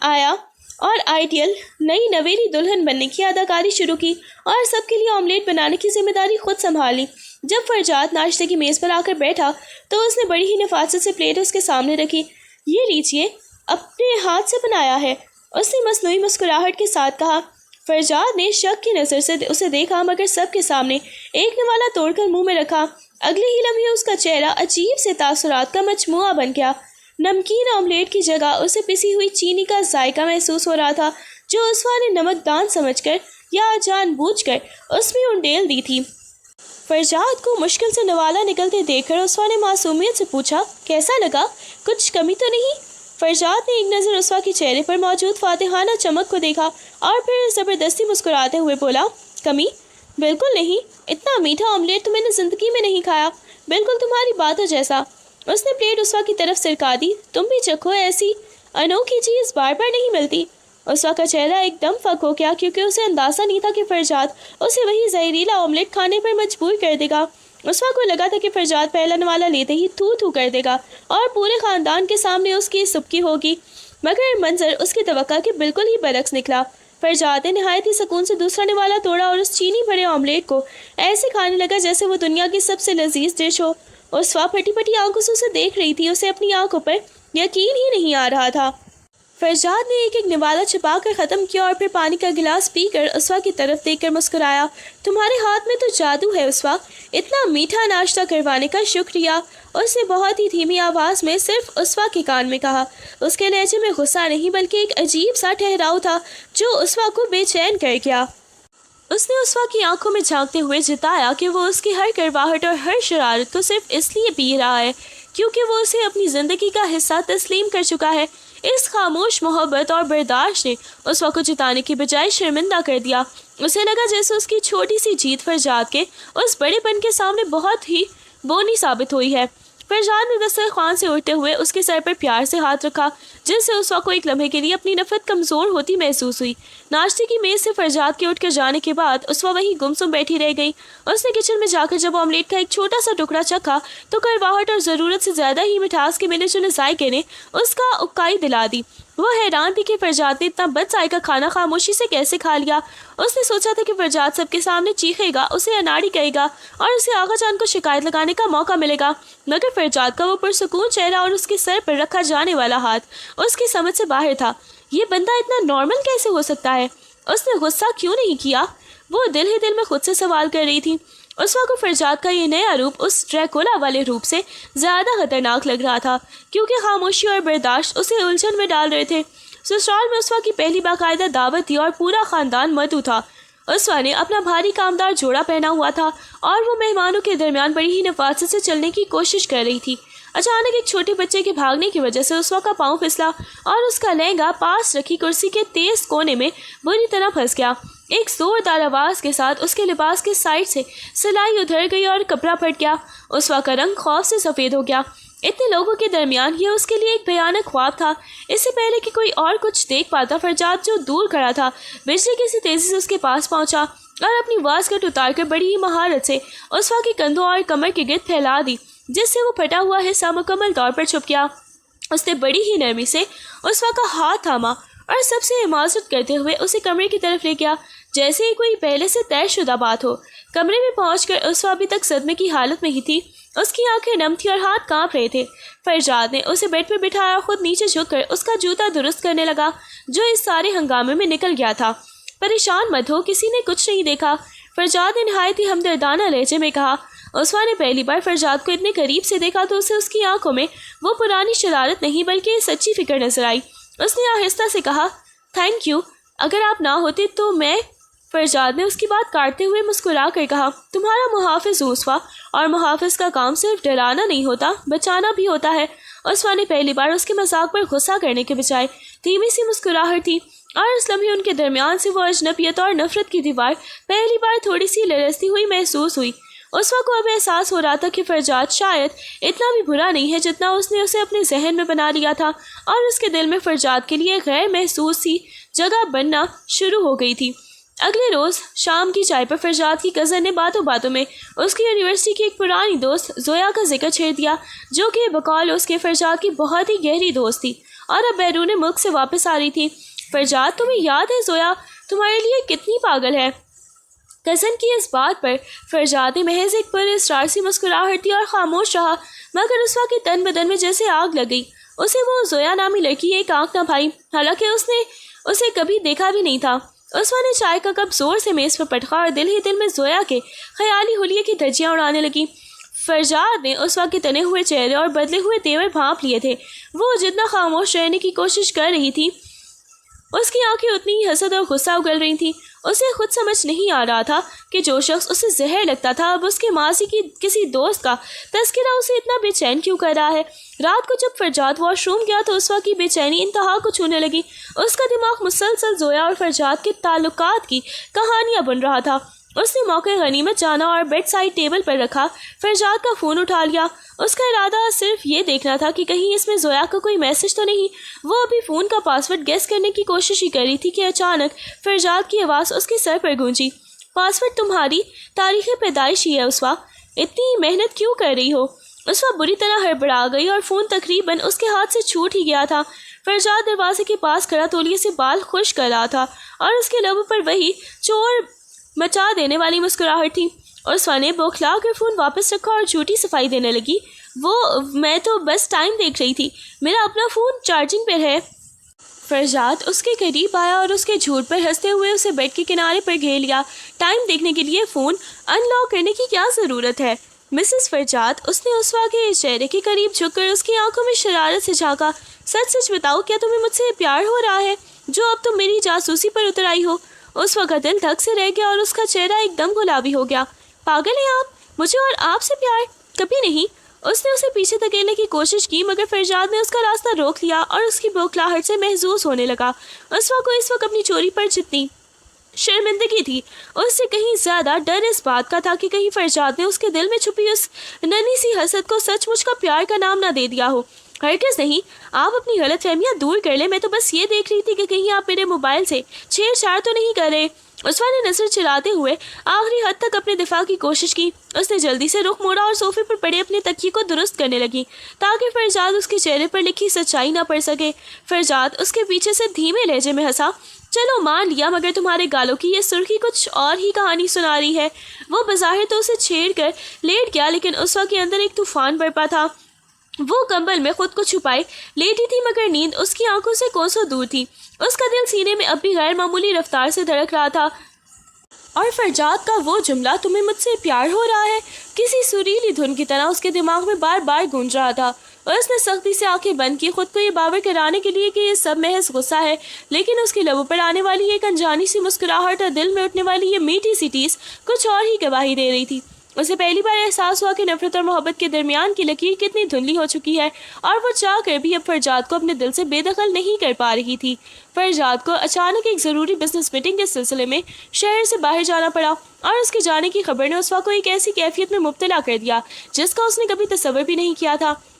آیا اور آئیڈیل نئی نویلی دلہن بننے کی اداکاری شروع کی اور سب کے لیے آملیٹ بنانے کی ذمہ داری خود سنبھالی۔ جب فرجاد ناشتے کی میز پر آ کر بیٹھا تو اس نے بڑی ہی نفاست سے پلیٹ اس کے سامنے رکھی۔ یہ لیجئے، اپنے ہاتھ سے بنایا ہے، اس نے مصنوعی مسکراہٹ کے ساتھ کہا۔ فرجاد نے شک کی نظر سے اسے دیکھا، مگر سب کے سامنے ایک نوالا توڑ کر منہ میں رکھا۔ اگلے ہی لمحے اس کا چہرہ عجیب سے تاثرات کا مجموعہ بن گیا۔ نمکین آملیٹ کی جگہ اسے پسی ہوئی چینی کا ذائقہ محسوس ہو رہا تھا جو اسوا نے نمک دان سمجھ کر یا جان بوجھ کر اس میں انڈیل دی تھی۔ فرجاد کو مشکل سے نوالا نکلتے دیکھ کر اسوا نے معصومیت سے پوچھا، کیسا لگا؟ کچھ کمی تو نہیں؟ فرجاد نے ایک نظر اسوا کے چہرے پر موجود فاتحانہ چمک کو دیکھا اور پھر زبردستی مسکراتے ہوئے بولا، کمی؟ بالکل نہیں، اتنا میٹھا آملیٹ تو میں نے زندگی میں نہیں کھایا، بالکل تمہاری باتوں جیسا۔ اس نے پلیٹ اسوا کی طرف سرکا دی۔ تم بھی چکھو، ایسی انوکھی چیز بار بار نہیں ملتی۔ اسوا کا چہرہ ایک دم فک ہو گیا کیونکہ اسے اندازہ نہیں تھا کہ فرجاد اسے وہی زہریلا آملیٹ کھانے پر مجبور کر دے گا۔ اسوا کو لگا تھا کہ فرجاد پہلا نوالا لیتے ہی تھو تھو کر دے گا اور پورے خاندان کے سامنے اس کی سبکی ہوگی، مگر منظر اس کی توقع کے بالکل ہی برعکس نکلا۔ فرجاد نے نہایت ہی سکون سے دوسرا نوالا توڑا اور اس چینی بھرے آملیٹ کو ایسے کھانے لگا جیسے وہ دنیا کی سب سے لذیذ ڈش ہو۔ اسوا پھٹی پھٹی آنکھوں سے اسے دیکھ رہی تھی، اسے اپنی آنکھوں پر یقین ہی نہیں آ رہا تھا۔ فرجاد نے ایک ایک نوالا چھپا کر ختم کیا اور پھر پانی کا گلاس پی کر اسوا کی طرف دیکھ کر مسکرایا۔ تمہارے ہاتھ میں تو جادو ہے اسوا، اتنا میٹھا ناشتہ کروانے کا شکریہ، اس نے بہت ہی دھیمی آواز میں صرف اسوا کے کان میں کہا۔ اس کے لہجے میں غصہ نہیں بلکہ ایک عجیب سا ٹھہراؤ تھا جو اسوا کو بے چین کر گیا۔ اس نے اسوا کی آنکھوں میں جھانکتے ہوئے جتایا کہ وہ اس کی ہر کرواہٹ اور ہر شرارت کو صرف اس لیے پی رہا ہے کیونکہ وہ اسے اپنی زندگی کا حصہ تسلیم کر چکا ہے۔ اس خاموش محبت اور برداشت نے اسوا کو جتانے کی بجائے شرمندہ کر دیا۔ اسے لگا جیسے اس کی چھوٹی سی جیت فرجاد کے اس بڑے پن کے سامنے بہت ہی بونی ثابت ہوئی ہے۔ فرجاد نے دسترخوان سے اٹھتے ہوئے اس کے سر پر پیار سے ہاتھ رکھا جس سے اسوا کو ایک لمحے کے لیے اپنی نفرت کمزور ہوتی محسوس ہوئی۔ ناشتے کی میز سے فرجاد کے اٹھ کر جانے کے بعد اسوا وہیں گمسم بیٹھی رہ گئی۔ اس نے کچن میں جا کر جب آملیٹ کا ایک چھوٹا سا ٹکڑا چکھا تو کرواہٹ اور ضرورت سے زیادہ ہی مٹھاس کے ملے جلے ذائقے نے اس کا اکائی دلا دی۔ وہ حیران تھی کہ فرجاد نے اتنا بد ذائقہ کھانا خاموشی سے کیسے کھا لیا۔ اس نے سوچا تھا کہ فرجاد سب کے سامنے چیخے گا، اسے اناڑی کہے گا اور اسے آغا جان کو شکایت لگانے کا موقع ملے گا، مگر فرجاد کا وہ پرسکون چہرہ اور اس کے سر پر رکھا جانے والا ہاتھ اس کی سمجھ سے باہر تھا۔ یہ بندہ اتنا نارمل کیسے ہو سکتا ہے؟ اس نے غصہ کیوں نہیں کیا؟ وہ دل ہی دل میں خود سے سوال کر رہی تھی۔ اسوا کو فرجاد کا یہ نیا روپ اس ڈریکولا والے روپ سے زیادہ خطرناک لگ رہا تھا کیونکہ خاموشی اور برداشت اسے الجھن میں ڈال رہے تھے۔ سسرال میں اسوا کی پہلی باقاعدہ دعوت تھی اور پورا خاندان مدعو تھا۔ اسوا نے اپنا بھاری کامدار جوڑا پہنا ہوا تھا اور وہ مہمانوں کے درمیان بڑی ہی نفاست سے چلنے کی کوشش کر رہی تھی۔ اچانک ایک چھوٹے بچے کے بھاگنے کی وجہ سے اسوا کا پاؤں پھسلا اور اس کا لہنگا پاس رکھی کرسی کے تیز کونے میں بری طرح پھنس گیا۔ ایک زوردار آواز کے ساتھ اس کے لباس کے سائڈ سے سلائی ادھر گئی اور کپڑا پھٹ گیا۔ اسوا کا رنگ خوف سے سفید ہو گیا۔ اتنے لوگوں کے درمیان یہ اس کے لیے ایک بھیانک خواب تھا۔ اس سے پہلے کہ کوئی اور کچھ دیکھ پاتا، فرجاد جو دور کھڑا تھا بجلی کسی تیزی سے اس کے پاس پہنچا اور اپنی واز کٹ اتار کر بڑی ہی مہارت سے اسوا کے کندھوں اور کمر کے گرد پھیلا دی، جس سے وہ پھٹا ہوا حصہ مکمل طور پر چھپ گیا۔ اس نے بڑی ہی نرمی سے اسوا کا ہاتھ تھاما اور سب سے حمایت کرتے ہوئے اسے کمرے کی طرف لے گیا، جیسے ہی کوئی پہلے سے طے شدہ بات ہو۔ کمرے میں پہنچ کر اسوا ابھی تک صدمے کی حالت میں ہی تھی۔ اس کی آنکھیں نم تھی اور ہاتھ کانپ رہے تھے۔ فرجاد نے اسے بیڈ پہ بٹھایا اور خود نیچے جھک کر اس کا جوتا درست کرنے لگا، جو اس سارے ہنگامے میں نکل گیا تھا۔ پریشان مت ہو، کسی نے کچھ نہیں دیکھا، فرجاد نے نہایت ہی ہمدردانہ لہجے میں کہا۔ اسوا نے پہلی بار فرجاد کو اتنے قریب سے دیکھا تو اسے اس کی آنکھوں میں وہ پرانی شرارت نہیں بلکہ سچی فکر نظر آئی۔ اس نے آہستہ سے کہا، تھینک یو، اگر آپ نہ ہوتے تو میں۔ فرجاد نے اس کی بات کاٹتے ہوئے مسکرا کر کہا، تمہارا محافظ ہوں اسوا، اور محافظ کا کام صرف ڈرانا نہیں ہوتا، بچانا بھی ہوتا ہے۔ اسوا نے پہلی بار اس کے مذاق پر غصہ کرنے کے بجائے دھیمی سی مسکراہٹ تھی، اور اس لمحے ان کے درمیان سے وہ اجنبیت اور نفرت کی دیوار پہلی بار تھوڑی سی لرزتی ہوئی محسوس ہوئی۔ اسوا کو اب احساس ہو رہا تھا کہ فرجاد شاید اتنا بھی برا نہیں ہے جتنا اس نے اسے اپنے ذہن میں بنا لیا تھا، اور اس کے دل میں فرجاد کے لیے غیر محسوس سی جگہ بننا شروع ہو گئی تھی۔ اگلے روز شام کی چائے پر فرجاد کی کزن نے باتوں باتوں میں اس کی یونیورسٹی کی ایک پرانی دوست زویا کا ذکر چھیڑ دیا، جو کہ بقول اس کے فرجاد کی بہت ہی گہری دوست تھی اور اب بیرون ملک سے واپس آ رہی تھی۔ فرجاد، تمہیں یاد ہے زویا تمہارے لیے کتنی پاگل ہے؟ کزن کی اس بات پر فرجاد نے محض ایک پر اسرار سی مسکراہٹ دی اور خاموش رہا، مگر اسوا کے تن بدن میں جیسے آگ لگ گئی۔ اسے وہ زویا نامی لڑکی ایک آنکھ نہ بھائی، حالانکہ اس نے اسے کبھی دیکھا بھی نہیں تھا۔ اسوا نے چائے کا کپ زور سے میز پر پٹکا اور دل ہی دل میں زویا کے خیالی حلیے کی دھجیاں اڑانے لگی۔ فرجاد نے اسوا کے تنے ہوئے چہرے اور بدلے ہوئے تیور بھانپ لیے تھے۔ وہ جتنا خاموش رہنے کی کوشش کر رہی تھی، اس کی آنکھیں اتنی ہی حسد اور غصہ اگل رہی تھیں۔ اسے خود سمجھ نہیں آ رہا تھا کہ جو شخص اسے زہر لگتا تھا اب اس کے ماضی کی کسی دوست کا تذکرہ اسے اتنا بے چین کیوں کر رہا ہے۔ رات کو جب فرجاد واش روم گیا تو اسوا کی بے چینی انتہا کو چھونے لگی۔ اس کا دماغ مسلسل زویا اور فرجاد کے تعلقات کی کہانیاں بن رہا تھا۔ اس نے موقع غنیمت جانا اور بیڈ سائڈ ٹیبل پر رکھا فرجاد کا فون اٹھا لیا۔ اس کا ارادہ صرف یہ دیکھنا تھا کہ کہیں اس میں زویا کا کوئی میسج تو نہیں۔ وہ ابھی فون کا پاس ورڈ گیس کرنے کی کوشش ہی کر رہی تھی کہ اچانک فرجاد کی آواز اس کے سر پر گونجی، پاس ورڈ تمہاری تاریخ پیدائش ہی ہے اسوا، اتنی محنت کیوں کر رہی ہو؟ اسوا بری طرح ہڑبڑا گئی اور فون تقریباً اس کے ہاتھ سے چھوٹ ہی گیا تھا۔ فرجاد دروازے کے پاس کھڑا تولیے سے بال خشک کر رہا تھا اور اس کے لبوں پر وہی چور مچا دینے والی مسکراہٹ تھی۔ اسوا نے بوکھلا کر فون واپس رکھا اور جھوٹی صفائی دینے لگی، میں تو بس ٹائم دیکھ رہی تھی، میرا اپنا فون چارجنگ پر ہے۔ فرجاد اس کے قریب آیا اور اس کے جھوٹ پر ہنستے ہوئے اسے بیڈ کے کنارے پر گھیر لیا۔ ٹائم دیکھنے کے لیے فون ان لاک کرنے کی کیا ضرورت ہے مسز فرجاد؟ اس نے اسوا کے چہرے کے قریب جھک کر اس کی آنکھوں میں شرارت سے جھانکا۔ سچ سچ بتاؤ، کیا تمہیں مجھ سے پیار ہو رہا ہے جو اب تم میری جاسوسی پر اتر آئی ہو؟ اسوا کا دل دھک سے رہ گیا اور اس کا چہرہ ایک دم گلابی ہو گیا۔ پاگل ہیں آپ، مجھے اور آپ سے پیار کبھی نہیں۔ اس نے اسے پیچھے دھکیلنے کی کوشش کی، مگر فرجاد نے اس کا راستہ روک لیا اور اس کی بوکھلاہٹ سے محظوظ ہونے لگا۔ اسوا کو اس وقت اپنی چوری پر جتنی شرمندگی تھی، اس سے کہیں زیادہ ڈر اس بات کا تھا کہ کہیں فرجاد نے اس کے دل میں چھپی اس ننھی سی حسد کو سچ مچ کا پیار کا نام نہ دے دیا ہو۔ ہرگز نہیں، آپ اپنی غلط فہمیاں دور کر لیں، میں تو بس یہ دیکھ رہی تھی کہ کہیں آپ میرے موبائل سے چھیڑ چھاڑ تو نہیں کر رہے۔ اسوا نے نظر چلاتے ہوئے آخری حد تک اپنے دفاع کی کوشش کی۔ اس نے جلدی سے رخ موڑا اور صوفے پر پڑے اپنے تکیے کو درست کرنے لگی تاکہ فرجاد اس کے چہرے پر لکھی سچائی نہ پڑ سکے۔ فرجاد اس کے پیچھے سے دھیمے لہجے میں ہنسا، چلو مان لیا، مگر تمہارے گالوں کی یہ سرخی کچھ اور ہی کہانی سنا رہی ہے۔ وہ بظاہر تو اسے چھیڑ کر لیٹ گیا، لیکن اسوا کے اندر ایک طوفان برپا تھا۔ وہ کمبل میں خود کو چھپائے لیٹی تھی، مگر نیند اس کی آنکھوں سے کوسوں دور تھی۔ اس کا دل سینے میں اب بھی غیر معمولی رفتار سے دھڑک رہا تھا، اور فرجاد کا وہ جملہ تمہیں مجھ سے پیار ہو رہا ہے کسی سریلی دھن کی طرح اس کے دماغ میں بار بار گونج رہا تھا۔ اور اس نے سختی سے آنکھیں بند کی، خود کو یہ باور کرانے کے لیے کہ یہ سب محض غصہ ہے، لیکن اس کے لبوں پر آنے والی ایک انجانی سی مسکراہٹ اور دل میں اٹھنے والی یہ میٹھی سی ٹیس کچھ اور ہی گواہی دے رہی تھی۔ اسے پہلی بار احساس ہوا کہ نفرت اور محبت کے درمیان کی لکیر کتنی دھندلی ہو چکی ہے، اور وہ چاہ کر بھی اب فرجاد کو اپنے دل سے بے دخل نہیں کر پا رہی تھی۔ فرجاد کو اچانک ایک ضروری بزنس میٹنگ کے سلسلے میں شہر سے باہر جانا پڑا، اور اس کے جانے کی خبر نے اسوا کو ایک ایسی کیفیت میں مبتلا کر دیا جس کا اس نے کبھی تصور بھی نہیں کیا تھا۔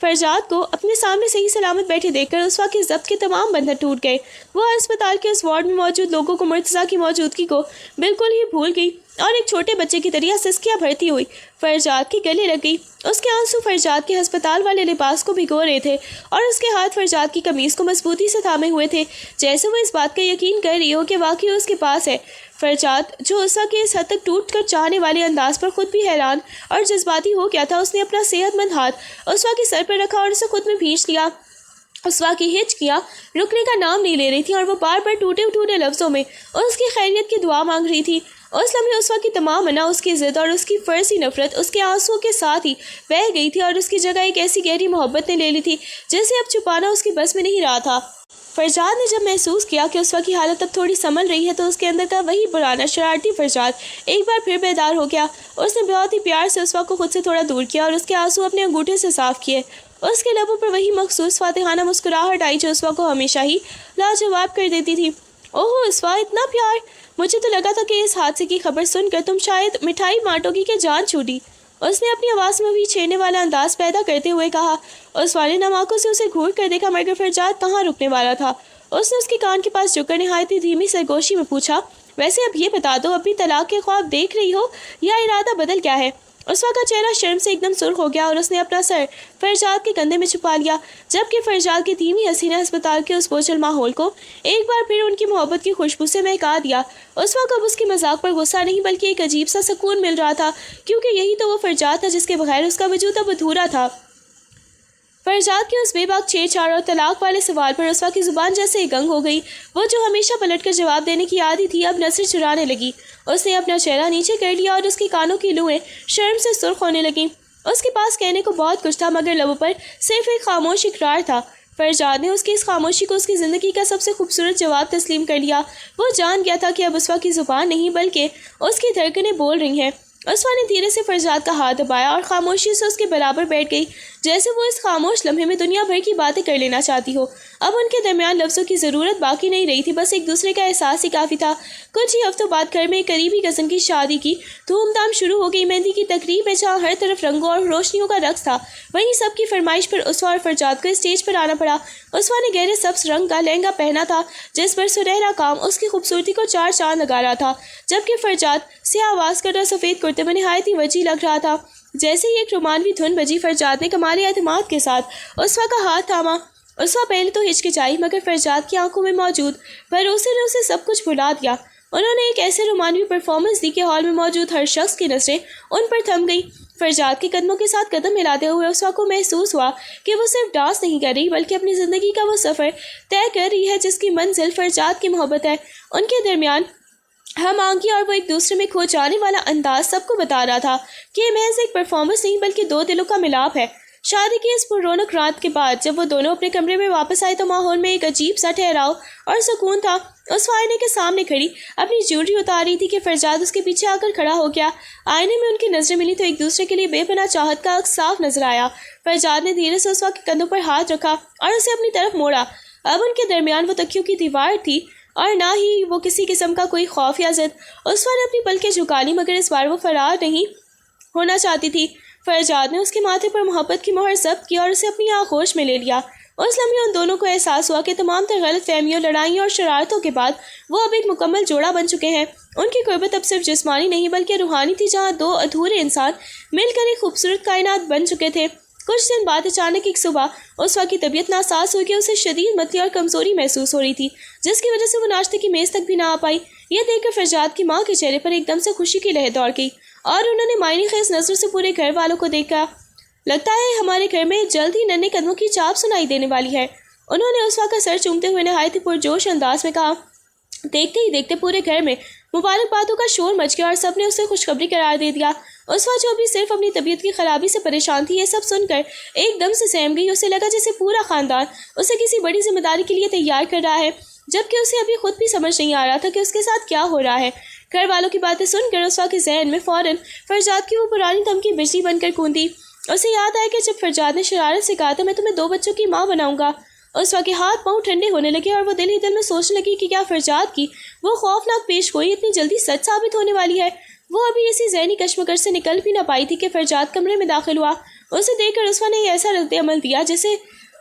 فرجاد کو اپنے سامنے صحیح سلامت بیٹھے دیکھ کر اسوا کے ضبط کے تمام بندھن ٹوٹ گئے۔ وہ اسپتال کے اس وارڈ میں موجود لوگوں کو مرتضیٰ کی موجودگی کو بالکل ہی بھول گئی اور ایک چھوٹے بچے کی طرح سسکیاں بھرتی ہوئی فرجاد کے گلے لگ گئی۔ اس کے آنسو فرجاد کے ہسپتال والے لباس کو بھگو رہے تھے اور اس کے ہاتھ فرجاد کی قمیض کو مضبوطی سے تھامے ہوئے تھے، جیسے وہ اس بات کا یقین کر رہی ہو کہ واقعی اس کے پاس ہے۔ فرجاد جو اسوا کے اس حد تک ٹوٹ کر چاہنے والے انداز پر خود بھی حیران اور جذباتی ہو گیا تھا، اس نے اپنا صحت مند ہاتھ اسوا کے سر پر رکھا اور اسے خود میں بھینچ لیا۔ اسوا کی ہچکیاں رکنے کا نام نہیں لے رہی تھیں اور وہ بار بار ٹوٹے ٹوٹے لفظوں میں اس کی خیریت کی دعا مانگ رہی تھی۔ اس لمحے اسوا کی تمام انا، اس کی ضد اور اس کی فرضی نفرت اس کے آنسوؤں کے ساتھ ہی بہہ گئی تھی اور اس کی جگہ ایک ایسی گہری محبت نے لے لی تھی جسے اب چھپانا اس کی بس میں نہیں رہا تھا۔ فرجاد نے جب محسوس کیا کہ اسوا کی حالت اب تھوڑی سنبھل رہی ہے تو اس کے اندر کا وہی پرانا شرارتی فرجاد ایک بار پھر بیدار ہو گیا۔ اس نے بہت ہی پیار سے اسوا کو خود سے تھوڑا دور کیا اور اس کے آنسو اپنے انگوٹھے سے صاف کیے۔ اس کے لبوں پر وہی مخصوص فاتحانہ مسکراہٹ آئی جو اسوا کو ہمیشہ ہی لاجواب کر دیتی تھی۔ اوہ اسوا، اتنا پیار! مجھے تو لگا تھا کہ اس حادثے کی خبر سن کر تم شاید مٹھائی بانٹو گی کہ جان چھوٹی۔ اس نے اپنی آواز میں بھی چھیڑنے والا انداز پیدا کرتے ہوئے کہا۔ اسوا نے نم آنکھوں سے اسے گھور کر دیکھا مگر فرجاد کہاں رکنے والا تھا۔ اس نے اس کے کان کے پاس جھک کر نہایت ہی دھیمی سرگوشی میں پوچھا، ویسے اب یہ بتا دو، اب بھی طلاق کے خواب دیکھ رہی ہو یا ارادہ بدل گیا ہے؟ اسوا کا چہرہ شرم سے ایک دم سرخ ہو گیا اور اس نے اپنا سر فرجاد کے کندھے میں چھپا لیا، جبکہ فرجاد کی دھیمی ہنسی نے ہسپتال کے اس بوجھل ماحول کو ایک بار پھر ان کی محبت کی خوشبو سے مہکا دیا۔ اسوا کو اب اس کے مذاق پر غصہ نہیں بلکہ ایک عجیب سا سکون مل رہا تھا، کیونکہ یہی تو وہ فرجاد تھا جس کے بغیر اس کا وجود اب ادھورا تھا۔ فرجاد کے اس بے باک چھیڑ چھاڑ اور طلاق والے سوال پر اسوا کی زبان جیسے گنگ ہو گئی۔ وہ جو ہمیشہ پلٹ کر جواب دینے کی عادی تھی اب نظر چرانے لگی۔ اس نے اپنا چہرہ نیچے کر لیا اور اس کے کانوں کی لوئیں شرم سے سرخ ہونے لگیں۔ اس کے پاس کہنے کو بہت کچھ تھا مگر لبوں پر صرف ایک خاموش اقرار تھا۔ فرجاد نے اس کی اس خاموشی کو اس کی زندگی کا سب سے خوبصورت جواب تسلیم کر لیا۔ وہ جان گیا تھا کہ اب اسوا کی زبان نہیں بلکہ اس کی دھڑکنیں بول رہی ہیں۔ اسوا نے دھیرے سے فرجاد کا ہاتھ دبایا اور خاموشی سے اس کے برابر بیٹھ گئی، جیسے وہ اس خاموش لمحے میں دنیا بھر کی باتیں کر لینا چاہتی ہو۔ اب ان کے درمیان لفظوں کی ضرورت باقی نہیں رہی تھی، بس ایک دوسرے کا احساس ہی کافی تھا۔ کچھ ہی ہفتوں بعد گھر میں ایک قریبی کزن کی شادی کی دھوم دھام شروع ہو گئی۔ مہندی کی تقریب میں جہاں ہر طرف رنگوں اور روشنیوں کا رقص تھا، وہیں سب کی فرمائش پر اسوا اور فرجاد کو اسٹیج پر آنا پڑا۔ اسوا نے گہرے سبز رنگ کا لہنگا پہنا تھا جس پر سنہرا کام اس کی خوبصورتی کو چار چاند لگا رہا تھا، جبکہ فرجاد سیاہ آواز کرتا سفید کرتے میں نہایت ہی وجیح لگ رہا تھا۔ جیسے ہی ایک رومانوی دھن بجی، فرجاد نے کمال اعتماد کے ساتھ اسوا کا ہاتھ تھاما۔ اسوا پہلے تو ہچکچائی مگر فرجاد کی آنکھوں میں موجود بھروسے نے اسے سب کچھ بھلا دیا۔ انہوں نے ایک ایسے رومانوی پرفارمنس دی کہ ہال میں موجود ہر شخص کی نظریں ان پر تھم گئی۔ فرجاد کے قدموں کے ساتھ قدم ملاتے ہوئے اسوا کو محسوس ہوا کہ وہ صرف ڈانس نہیں کر رہی بلکہ اپنی زندگی کا وہ سفر طے کر رہی ہے جس کی منزل فرجاد کی محبت ہے۔ ان کے درمیان ہم آنکھی اور وہ ایک دوسرے میں کھو جانے والا انداز سب کو بتا رہا تھا کہ یہ محض ایک پرفارمنس نہیں بلکہ دو دلوں کا ملاپ ہے۔ شادی کی اس پر رونق رات کے بعد جب وہ دونوں اپنے کمرے میں واپس آئے تو ماحول میں ایک عجیب سا ٹھہراؤ اور سکون تھا۔ اسوا آئینے کے سامنے کھڑی اپنی جیولری اتار رہی تھی کہ فرجاد اس کے پیچھے آ کر کھڑا ہو گیا۔ آئینے میں ان کی نظریں ملی تو ایک دوسرے کے لیے بے پناہ چاہت کا عکس صاف نظر آیا۔ فرجاد نے دھیرے سے اسوا کے کندھوں پر ہاتھ رکھا اور اسے اپنی طرف موڑا۔ اب ان کے درمیان وہ تکیوں کی دیوار تھی اور نہ ہی وہ کسی قسم کا کوئی خوف یا ضد۔ اسوا نے اپنی پلکیں جھکا لی مگر اس بار وہ فرار نہیں ہونا چاہتی تھی۔ فرجاد نے اس کے ماتھے پر محبت کی مہر ضبط کی اور اسے اپنی آغوش میں لے لیا۔ اس لمحے ان دونوں کو احساس ہوا کہ تمام تر غلط فہمیوں، لڑائیوں اور شرارتوں کے بعد وہ اب ایک مکمل جوڑا بن چکے ہیں۔ ان کی قربت اب صرف جسمانی نہیں بلکہ روحانی تھی، جہاں دو ادھورے انسان مل کر ایک خوبصورت کائنات بن چکے تھے۔ کچھ دن بعد اچانک ایک صبح اسوا کی طبیعت ناساز ہوئی کہ اسے شدید متلی اور کمزوری محسوس ہو رہی تھی، جس کی وجہ سے وہ ناشتے کی میز تک بھی نہ آ پائی۔ یہ دیکھ کر فرجاد کی ماں کے چہرے پر ایک دم سے خوشی کی لہر دوڑ گئی اور انہوں نے معنی خیز نظروں سے پورے گھر والوں کو دیکھا۔ لگتا ہے ہمارے گھر میں جلد ہی ننھے قدموں کی چاپ سنائی دینے والی ہے، انہوں نے اسوا کا سر چومتے ہوئے نہایت ہی پرجوش انداز میں کہا۔ دیکھتے ہی دیکھتے پورے گھر میں مبارکبادوں کا شور مچ گیا اور سب نے اسے خوشخبری قرار دے دیا۔ اسوا جو ابھی صرف اپنی طبیعت کی خرابی سے پریشان تھی، یہ سب سن کر ایک دم سے سہم گئی۔ اسے لگا جیسے پورا خاندان اسے کسی بڑی ذمہ داری کے لیے تیار کر رہا ہے، جبکہ اسے ابھی خود بھی سمجھ نہیں آ رہا تھا کہ اس کے ساتھ کیا ہو رہا ہے۔ گھر والوں کی باتیں سن کر اسوا کے ذہن میں فوراً فرجاد کی وہ پرانی دھمکی بجلی بن کر گونجی۔ اسے یاد آیا کہ جب فرجاد نے شرارت سے کہا تھا میں تمہیں 2 بچوں کی ماں بناؤں گا۔ اسوا کے ہاتھ پاؤں ٹھنڈے ہونے لگے اور وہ دل ہی دل میں سوچنے لگی کہ کیا فرجاد کی وہ خوفناک پیش گوئی اتنی جلدی سچ ثابت ہونے والی ہے۔ وہ ابھی اسی ذہنی کشمکش سے نکل بھی نہ پائی تھی کہ فرجاد کمرے میں داخل ہوا۔ اسے دیکھ کر عثمان نے ایسا رد عمل دیا جیسے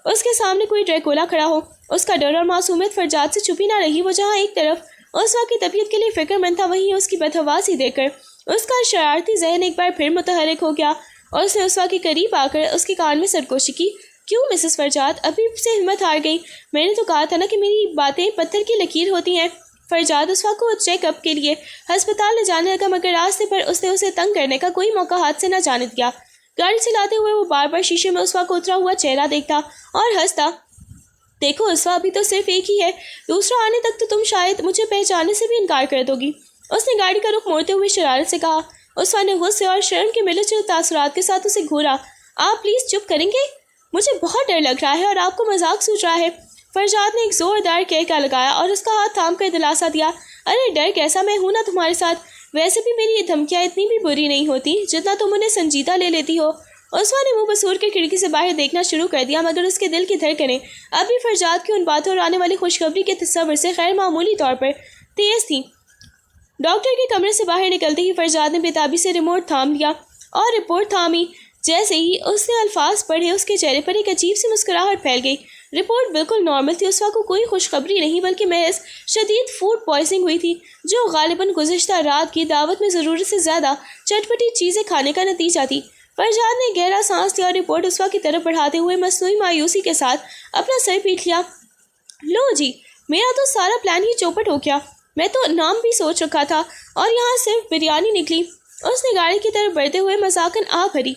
اس کے سامنے کوئی ڈریکولا کھڑا ہو۔ اس کا ڈر اور معصومیت فرجاد سے چھپی نہ رہی۔ وہ جہاں ایک طرف عثمان کی طبیعت کے لیے فکر مند تھا، وہیں اس کی بدحواسی دیکھ کر اس کا شرارتی ذہن ایک بار پھر متحرک ہو گیا اور اس نے عثمان کے قریب آ کر اس کے کان میں سرگوشی کی۔ کیوں مسز فرجاد، ابھی سے ہمت ہار گئی؟ میں نے تو کہا تھا نا کہ میری باتیں پتھر کی لکیر ہوتی ہیں۔ فرجاد عثمان کو چیک اپ کے لیے ہسپتال لے جانے لگا، مگر راستے پر اس نے اسے تنگ کرنے کا کوئی موقع ہاتھ سے نہ جانے دیا۔ گاڑی چلاتے ہوئے وہ بار بار شیشے میں عثمان کو اترا ہوا چہرہ دیکھتا اور ہنستا۔ دیکھو عثمان، ابھی تو صرف ایک ہی ہے، دوسرا آنے تک تو تم شاید مجھے پہچاننے سے بھی انکار کر دو گی۔ اس نے گاڑی کا رخ موڑتے ہوئے شرارت سے کہا۔ عثمان نے غصے اور شرم کے ملے جلے تاثرات کے ساتھ اسے گھورا۔ آپ پلیز چپ کریں گے؟ مجھے بہت ڈر لگ رہا ہے اور آپ کو مذاق سوچ رہا ہے۔ فرجاد نے ایک زوردار کہکا لگایا اور اس کا ہاتھ تھام کر دلاسا دیا۔ ارے ڈر کیسا، میں ہوں نا تمہارے ساتھ۔ ویسے بھی میری یہ دھمکیاں اتنی بھی بری نہیں ہوتی جتنا تم انہیں سنجیدہ لے لیتی ہو۔ عثمان نے منہ بسور کے کھڑکی سے باہر دیکھنا شروع کر دیا، مگر اس کے دل کی دھڑکنیں اب بھی فرجاد کی ان باتوں اور آنے والی خوشخبری کے تصور سے غیر معمولی طور پر تیز تھیں۔ ڈاکٹر کے کمرے سے باہر نکلتے ہی فرجاد نے بےتابی سے ریموٹ تھام لیا اور رپورٹ تھامی۔ جیسے ہی اس نے الفاظ پڑھے، اس کے چہرے پر ایک عجیب سی مسکراہٹ پھیل گئی۔ رپورٹ بالکل نارمل تھی۔ عثمان کو کوئی خوشخبری نہیں بلکہ محض شدید فوڈ پوائزننگ ہوئی تھی، جو غالباً گزشتہ رات کی دعوت میں ضرورت سے زیادہ چٹپٹی چیزیں کھانے کا نتیجہ تھی۔ فرجاد نے گہرا سانس لیا اور رپورٹ عثمان کی طرف بڑھاتے ہوئے مصنوعی مایوسی کے ساتھ اپنا سر پیٹ لیا۔ لو جی، میرا تو سارا پلان ہی چوپٹ ہو گیا۔ میں تو نام بھی سوچ رکھا تھا اور یہاں صرف بریانی نکلی۔ اس نے گاڑی کی طرف بڑھتے ہوئے مذاقاً آ بھری۔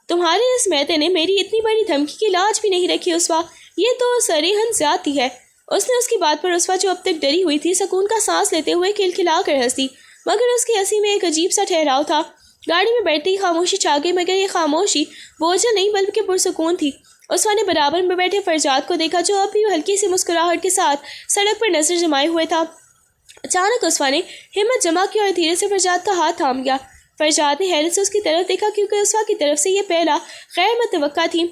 تمہارے اس میتے نے میری اتنی بڑی دھمکی کی لاج بھی نہیں رکھی عثمان، یہ تو صریحاً زیادتی ہے۔ اس نے اس کی بات پر عثمان جو اب تک ڈری ہوئی تھی سکون کا سانس لیتے ہوئے کھلکھلا کر ہنس دی، مگر اس کی ہنسی میں ایک عجیب سا ٹھہراؤ تھا۔ گاڑی میں بیٹھتے ہی خاموشی چھا گئی، مگر یہ خاموشی بوجھل نہیں بلکہ پرسکون تھی۔ عثمان نے برابر میں بیٹھے فرجاد کو دیکھا جو اب بھی ہلکی سی مسکراہٹ کے ساتھ سڑک پر نظر جمائے ہوئے تھا۔ اچانک عثمان نے ہمت جمع کی اور دھیرے سے فرجاد کا ہاتھ تھام لیا۔ فرجاد نے حیرت سے اس کی طرف دیکھا کیونکہ عثمان کی طرف سے یہ پہلا غیر متوقع تھی۔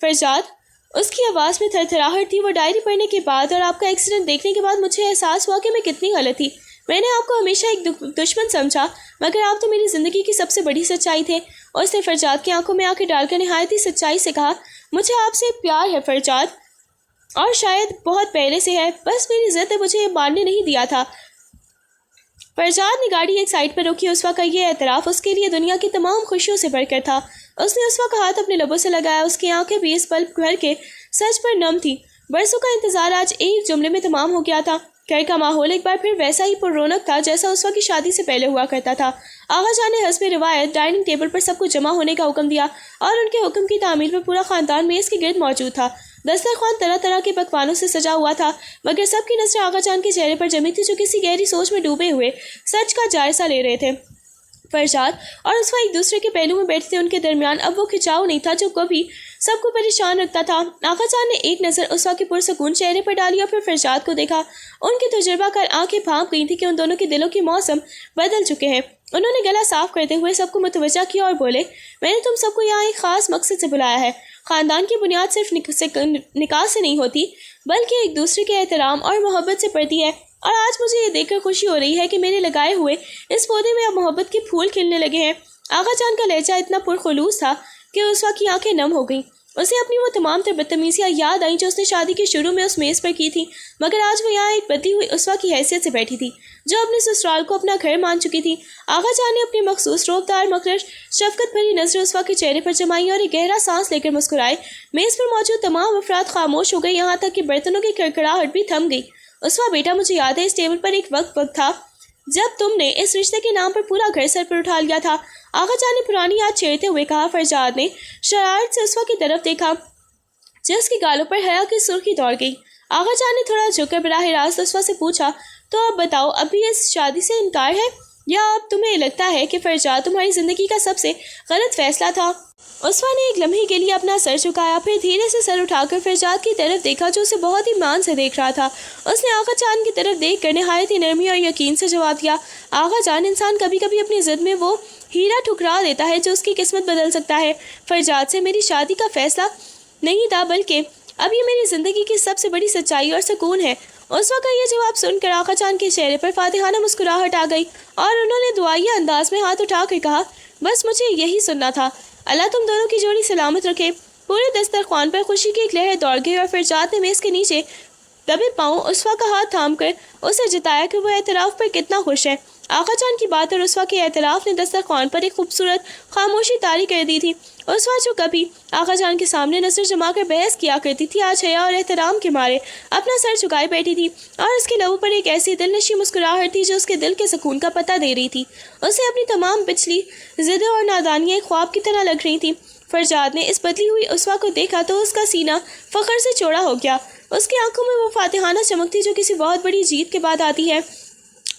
فرجاد، اس کی آواز میں تھرتھراہٹ تھی۔ وہ ڈائری پڑھنے کے بعد اور آپ کا ایکسیڈنٹ دیکھنے کے بعد مجھے احساس ہوا کہ میں کتنی غلط تھی۔ میں نے آپ کو ہمیشہ ایک دشمن سمجھا، مگر آپ تو میری زندگی کی سب سے بڑی سچائی تھے۔ اور اس نے فرجاد کی آنکھوں میں آنکھیں ڈال کر نہایت ہی سچائی سے کہا، مجھے آپ سے پیار ہے فرجاد، اور شاید بہت پہلے سے ہے، بس میری ضد نے مجھے یہ ماننے نہیں دیا تھا۔ فرجاد نے گاڑی ایک سائڈ پر روکی۔ عثمان کا یہ اعتراف اس کے لیے دنیا کی تمام خوشیوں سے بڑھ کر تھا۔ اس نے عثمان کا ہاتھ اپنے لبوں سے لگایا، اس کی آنکھیں بھی اس پل بھر کے سچ پر نم تھی۔ برسوں کا انتظار آج ایک جملے میں تمام ہو گیا تھا۔ گھر کا ماحول ایک بار پھر ویسا ہی پر رونق تھا جیسا عثمان کی شادی سے پہلے ہوا کرتا تھا۔ آغا جان نے حسب روایت ڈائننگ ٹیبل پر سب کو جمع ہونے کا حکم دیا اور ان کے حکم کی تعمیل میں پورا خاندان میز کے گرد موجود تھا۔ دسترخوان طرح طرح کے پکوانوں سے سجا ہوا تھا، مگر سب کی نظر آغا جان کے چہرے پر جمی تھی جو کسی گہری سوچ میں ڈوبے ہوئے سچ کا جائزہ لے رہے تھے۔ فرجاد اور عثمان ایک دوسرے کے پہلو میں بیٹھتے تھے، ان کے درمیان اب وہ کھچاؤ نہیں تھا جو کبھی سب کو پریشان رکھتا تھا۔ آغا جان نے ایک نظر عثمان کے پرسکون چہرے پر ڈالی اور پھر فرجاد کو دیکھا۔ ان کی تجربہ کار آنکھیں بھانپ گئی تھیں کہ ان دونوں کے دلوں کے موسم بدل چکے ہیں۔ انہوں نے گلا صاف کرتے ہوئے سب کو متوجہ کیا اور بولے، میں نے تم سب کو یہاں ایک خاص مقصد سے بلایا ہے۔ خاندان کی بنیاد صرف نکاح سے نہیں ہوتی بلکہ ایک دوسرے کے احترام اور محبت سے پڑتی ہے، اور آج مجھے یہ دیکھ کر خوشی ہو رہی ہے کہ میرے لگائے ہوئے اس پودے میں اب محبت کے پھول کھلنے لگے ہیں۔ آغا جان کا لہجہ اتنا پرخلوص تھا کہ عثمان کی آنکھیں نم ہو گئیں۔ اسے اپنی وہ تمام تر بدتمیزیاں یاد آئیں جو اس نے شادی کے شروع میں اس میز پر کی تھی، مگر آج وہ یہاں ایک بدلی ہوئی عثمان کی حیثیت سے بیٹھی تھی جو اپنے سسرال کو اپنا گھر مان چکی تھی۔ آغا جان نے اپنی مخصوص روبدار مگر شفقت بھری نظر عثمان کے چہرے پر جمائی اور ایک گہرا سانس لے کر مسکرائے۔ میز پر موجود تمام افراد خاموش ہو گئے، یہاں تک کہ برتنوں کی کڑکڑاہٹ بھی تھم گئی۔ عثمان بیٹا، مجھے یاد ہے اس ٹیبل پر ایک وقت تھا جب تم نے اس رشتے کے نام پر پورا گھر سر پر اٹھا لیا تھا۔ آغا جان نے پرانی یاد چھیڑتے ہوئے کہا۔ فرجاد نے شرارت سے عثمان کی طرف دیکھا جس کی گالوں پر حیا کی سرخی دوڑ گئی۔ آغا جان نے تھوڑا جھک کر براہ راست عثمان سے پوچھا، تو اب بتاؤ، اب بھی اس شادی سے انکار ہے یا اب تمہیں لگتا ہے کہ فرجاد تمہاری زندگی کا سب سے غلط فیصلہ تھا؟ عثمان نے ایک لمحے کے لیے اپنا سر جھکایا، پھر دھیرے سے سر اٹھا کر فرجاد کی طرف دیکھا جو اسے بہت ہی مان سے دیکھ رہا تھا۔ اس نے آغا جان کی طرف دیکھ کر نہایت ہی نرمی اور یقین سے جواب دیا، آغا جان، انسان کبھی کبھی اپنی ضد میں وہ ہیرا ٹھکرا دیتا ہے جو اس کی قسمت بدل سکتا ہے۔ فرجاد سے میری شادی کا فیصلہ نہیں تھا بلکہ اب یہ میری زندگی کی سب سے بڑی سچائی اور سکون ہے۔ عثمان کا یہ جواب سن کر آغا جان کے چہرے پر فاتحانہ مسکراہٹ آ گئی اور انہوں نے دعائیہ انداز میں ہاتھ اٹھا کر کہا، بس مجھے یہی سننا تھا۔ اللہ تم دونوں کی جوڑی سلامت رکھے۔ پورے دسترخوان پر خوشی کی ایک لہر دوڑ گئی اور فرجاد نے میز کے نیچے دبے پاؤں اسوا کا ہاتھ تھام کر اسے جتایا کہ وہ اعتراف پر کتنا خوش ہے۔ آقا جان کی بات اور اسوا کے اعتراف نے دسترخوان پر ایک خوبصورت خاموشی طاری کر دی تھی۔ اسوا جو کبھی آقا جان کے سامنے نظر جما کر بحث کیا کرتی تھی، آج حیا اور احترام کے مارے اپنا سر جھکائے بیٹھی تھی، اور اس کے لبوں پر ایک ایسی دل نشی مسکراہٹ تھی جو اس کے دل کے سکون کا پتہ دے رہی تھی۔ اسے اپنی تمام پچھلی ضدیں اور نادانیاں ایک خواب کی طرح لگ رہی تھیں۔ فرجاد نے اس بدلی ہوئی اسوا کو دیکھا تو اس کا سینہ فخر سے چوڑا ہو گیا۔ اس کی آنکھوں میں وہ فاتحانہ چمک تھی جو کسی بہت بڑی جیت کے بعد آتی ہے،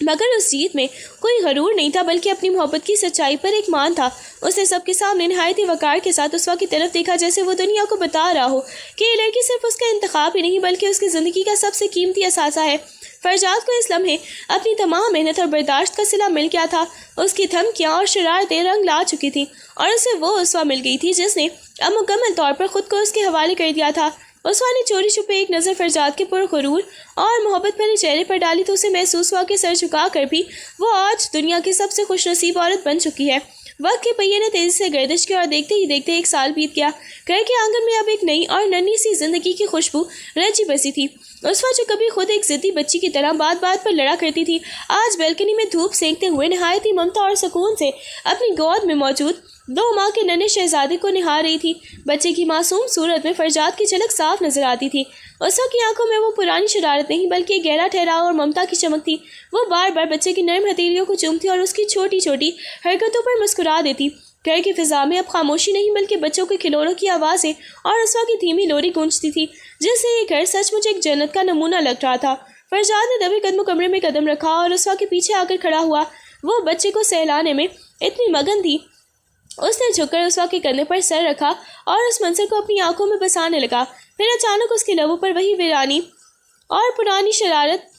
مگر اس جیت میں کوئی غرور نہیں تھا بلکہ اپنی محبت کی سچائی پر ایک مان تھا۔ اس نے سب کے سامنے نہایت ہی وقار کے ساتھ اسوا کی طرف دیکھا، جیسے وہ دنیا کو بتا رہا ہو کہ یہ لڑکی صرف اس کا انتخاب ہی نہیں بلکہ اس کی زندگی کا سب سے قیمتی اثاثہ ہے۔ فرجاد کو اس لمحے اپنی تمام محنت اور برداشت کا صلہ مل گیا تھا۔ اس کی دھمکیاں اور شرارتیں رنگ لا چکی تھیں اور اسے وہ اسوا مل گئی تھی جس نے اب مکمل طور پر خود کو اس کے حوالے کر دیا تھا۔ اسوا نے چوری چھپے ایک نظر فرجاد کے پرغرور اور محبت بھرے چہرے پر ڈالی تو اسے محسوس ہوا کہ سر جھکا کر بھی وہ آج دنیا کی سب سے خوش نصیب عورت بن چکی ہے۔ وقت کے پہیے نے تیزی سے گردش کی اور دیکھتے ہی دیکھتے ایک سال بیت گیا۔ گھر کے آنگن میں اب ایک نئی اور ننھی سی زندگی کی خوشبو رچی بسی تھی۔ اسوا جو کبھی خود ایک ضدی بچی کی طرح بات بات پر لڑا کرتی تھی، آج بیلکنی میں دھوپ سینکتے ہوئے نہایت ہی ممتا اور سکون سے اپنی گود میں موجود 2 ماہ کے ننھے شہزادے کو نہار رہی تھی۔ بچے کی معصوم صورت میں فرجاد کی جھلک صاف نظر آتی تھی۔ اسوا کی آنکھوں میں وہ پرانی شرارت نہیں بلکہ گہرا ٹھہراؤ اور ممتا کی چمک تھی۔ وہ بار بار بچے کی نرم ہتھیلیوں کو چومتی اور اس کی چھوٹی چھوٹی حرکتوں پر مسکرا دیتی۔ گھر کی فضا میں اب خاموشی نہیں بلکہ بچوں کے کھلونوں کی آوازیں اور اسوا کی دھیمی لوری گونجتی تھی، جس سے یہ گھر سچ مچ ایک جنت کا نمونہ لگ رہا تھا۔ فرجاد نے دبے قدموں کمرے میں قدم رکھا اور اسوا کے پیچھے آ کر کھڑا ہوا۔ وہ بچے کو سہلانے میں اتنی مگن تھی، اس نے جھک کر اسوا کے کندھے پر سر رکھا اور اس منظر کو اپنی آنکھوں میں بسانے لگا۔ پھر اچانک اس کے لبوں پر وہی ویرانی اور پرانی شرارت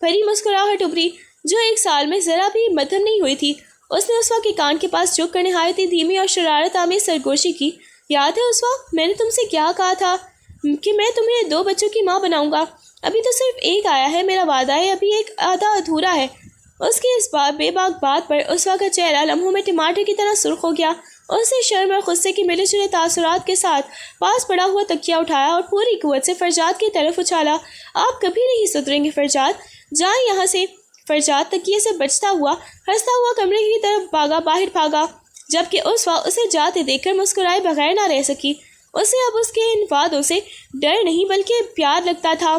بھری مسکراہٹ ابھری جو ایک سال میں ذرا بھی مدھم نہیں ہوئی تھی۔ اس نے اسوا کے کان کے پاس جھک کر نہایت ہی دھیمی اور شرارت آمیز سرگوشی کی۔ یاد ہے اسوا، میں نے تم سے کیا کہا تھا کہ میں تمہیں 2 بچوں کی ماں بناؤں گا؟ ابھی تو صرف ایک آیا ہے، میرا وعدہ ہے، ابھی ایک آدھا ادھورا ہے۔ اس کی اس بے باک بات پر اسوا کا چہرہ لمحوں میں ٹماٹر کی طرح سرخ ہو گیا۔ اس نے شرم اور غصے کے ملے جلے تاثرات کے ساتھ پاس پڑا ہوا تکیہ اٹھایا اور پوری قوت سے فرجاد کی طرف اچھالا۔ آپ کبھی نہیں سدھریں گے فرجاد، جائیں یہاں سے۔ فرجاد تکیے سے بچتا ہوا ہنستا ہوا کمرے کی طرف باہر بھاگا، جبکہ اسوا اسے جاتے دیکھ کر مسکرائے بغیر نہ رہ سکی۔ اسے اب اس کے ان وعدوں سے ڈر نہیں بلکہ پیار لگتا تھا۔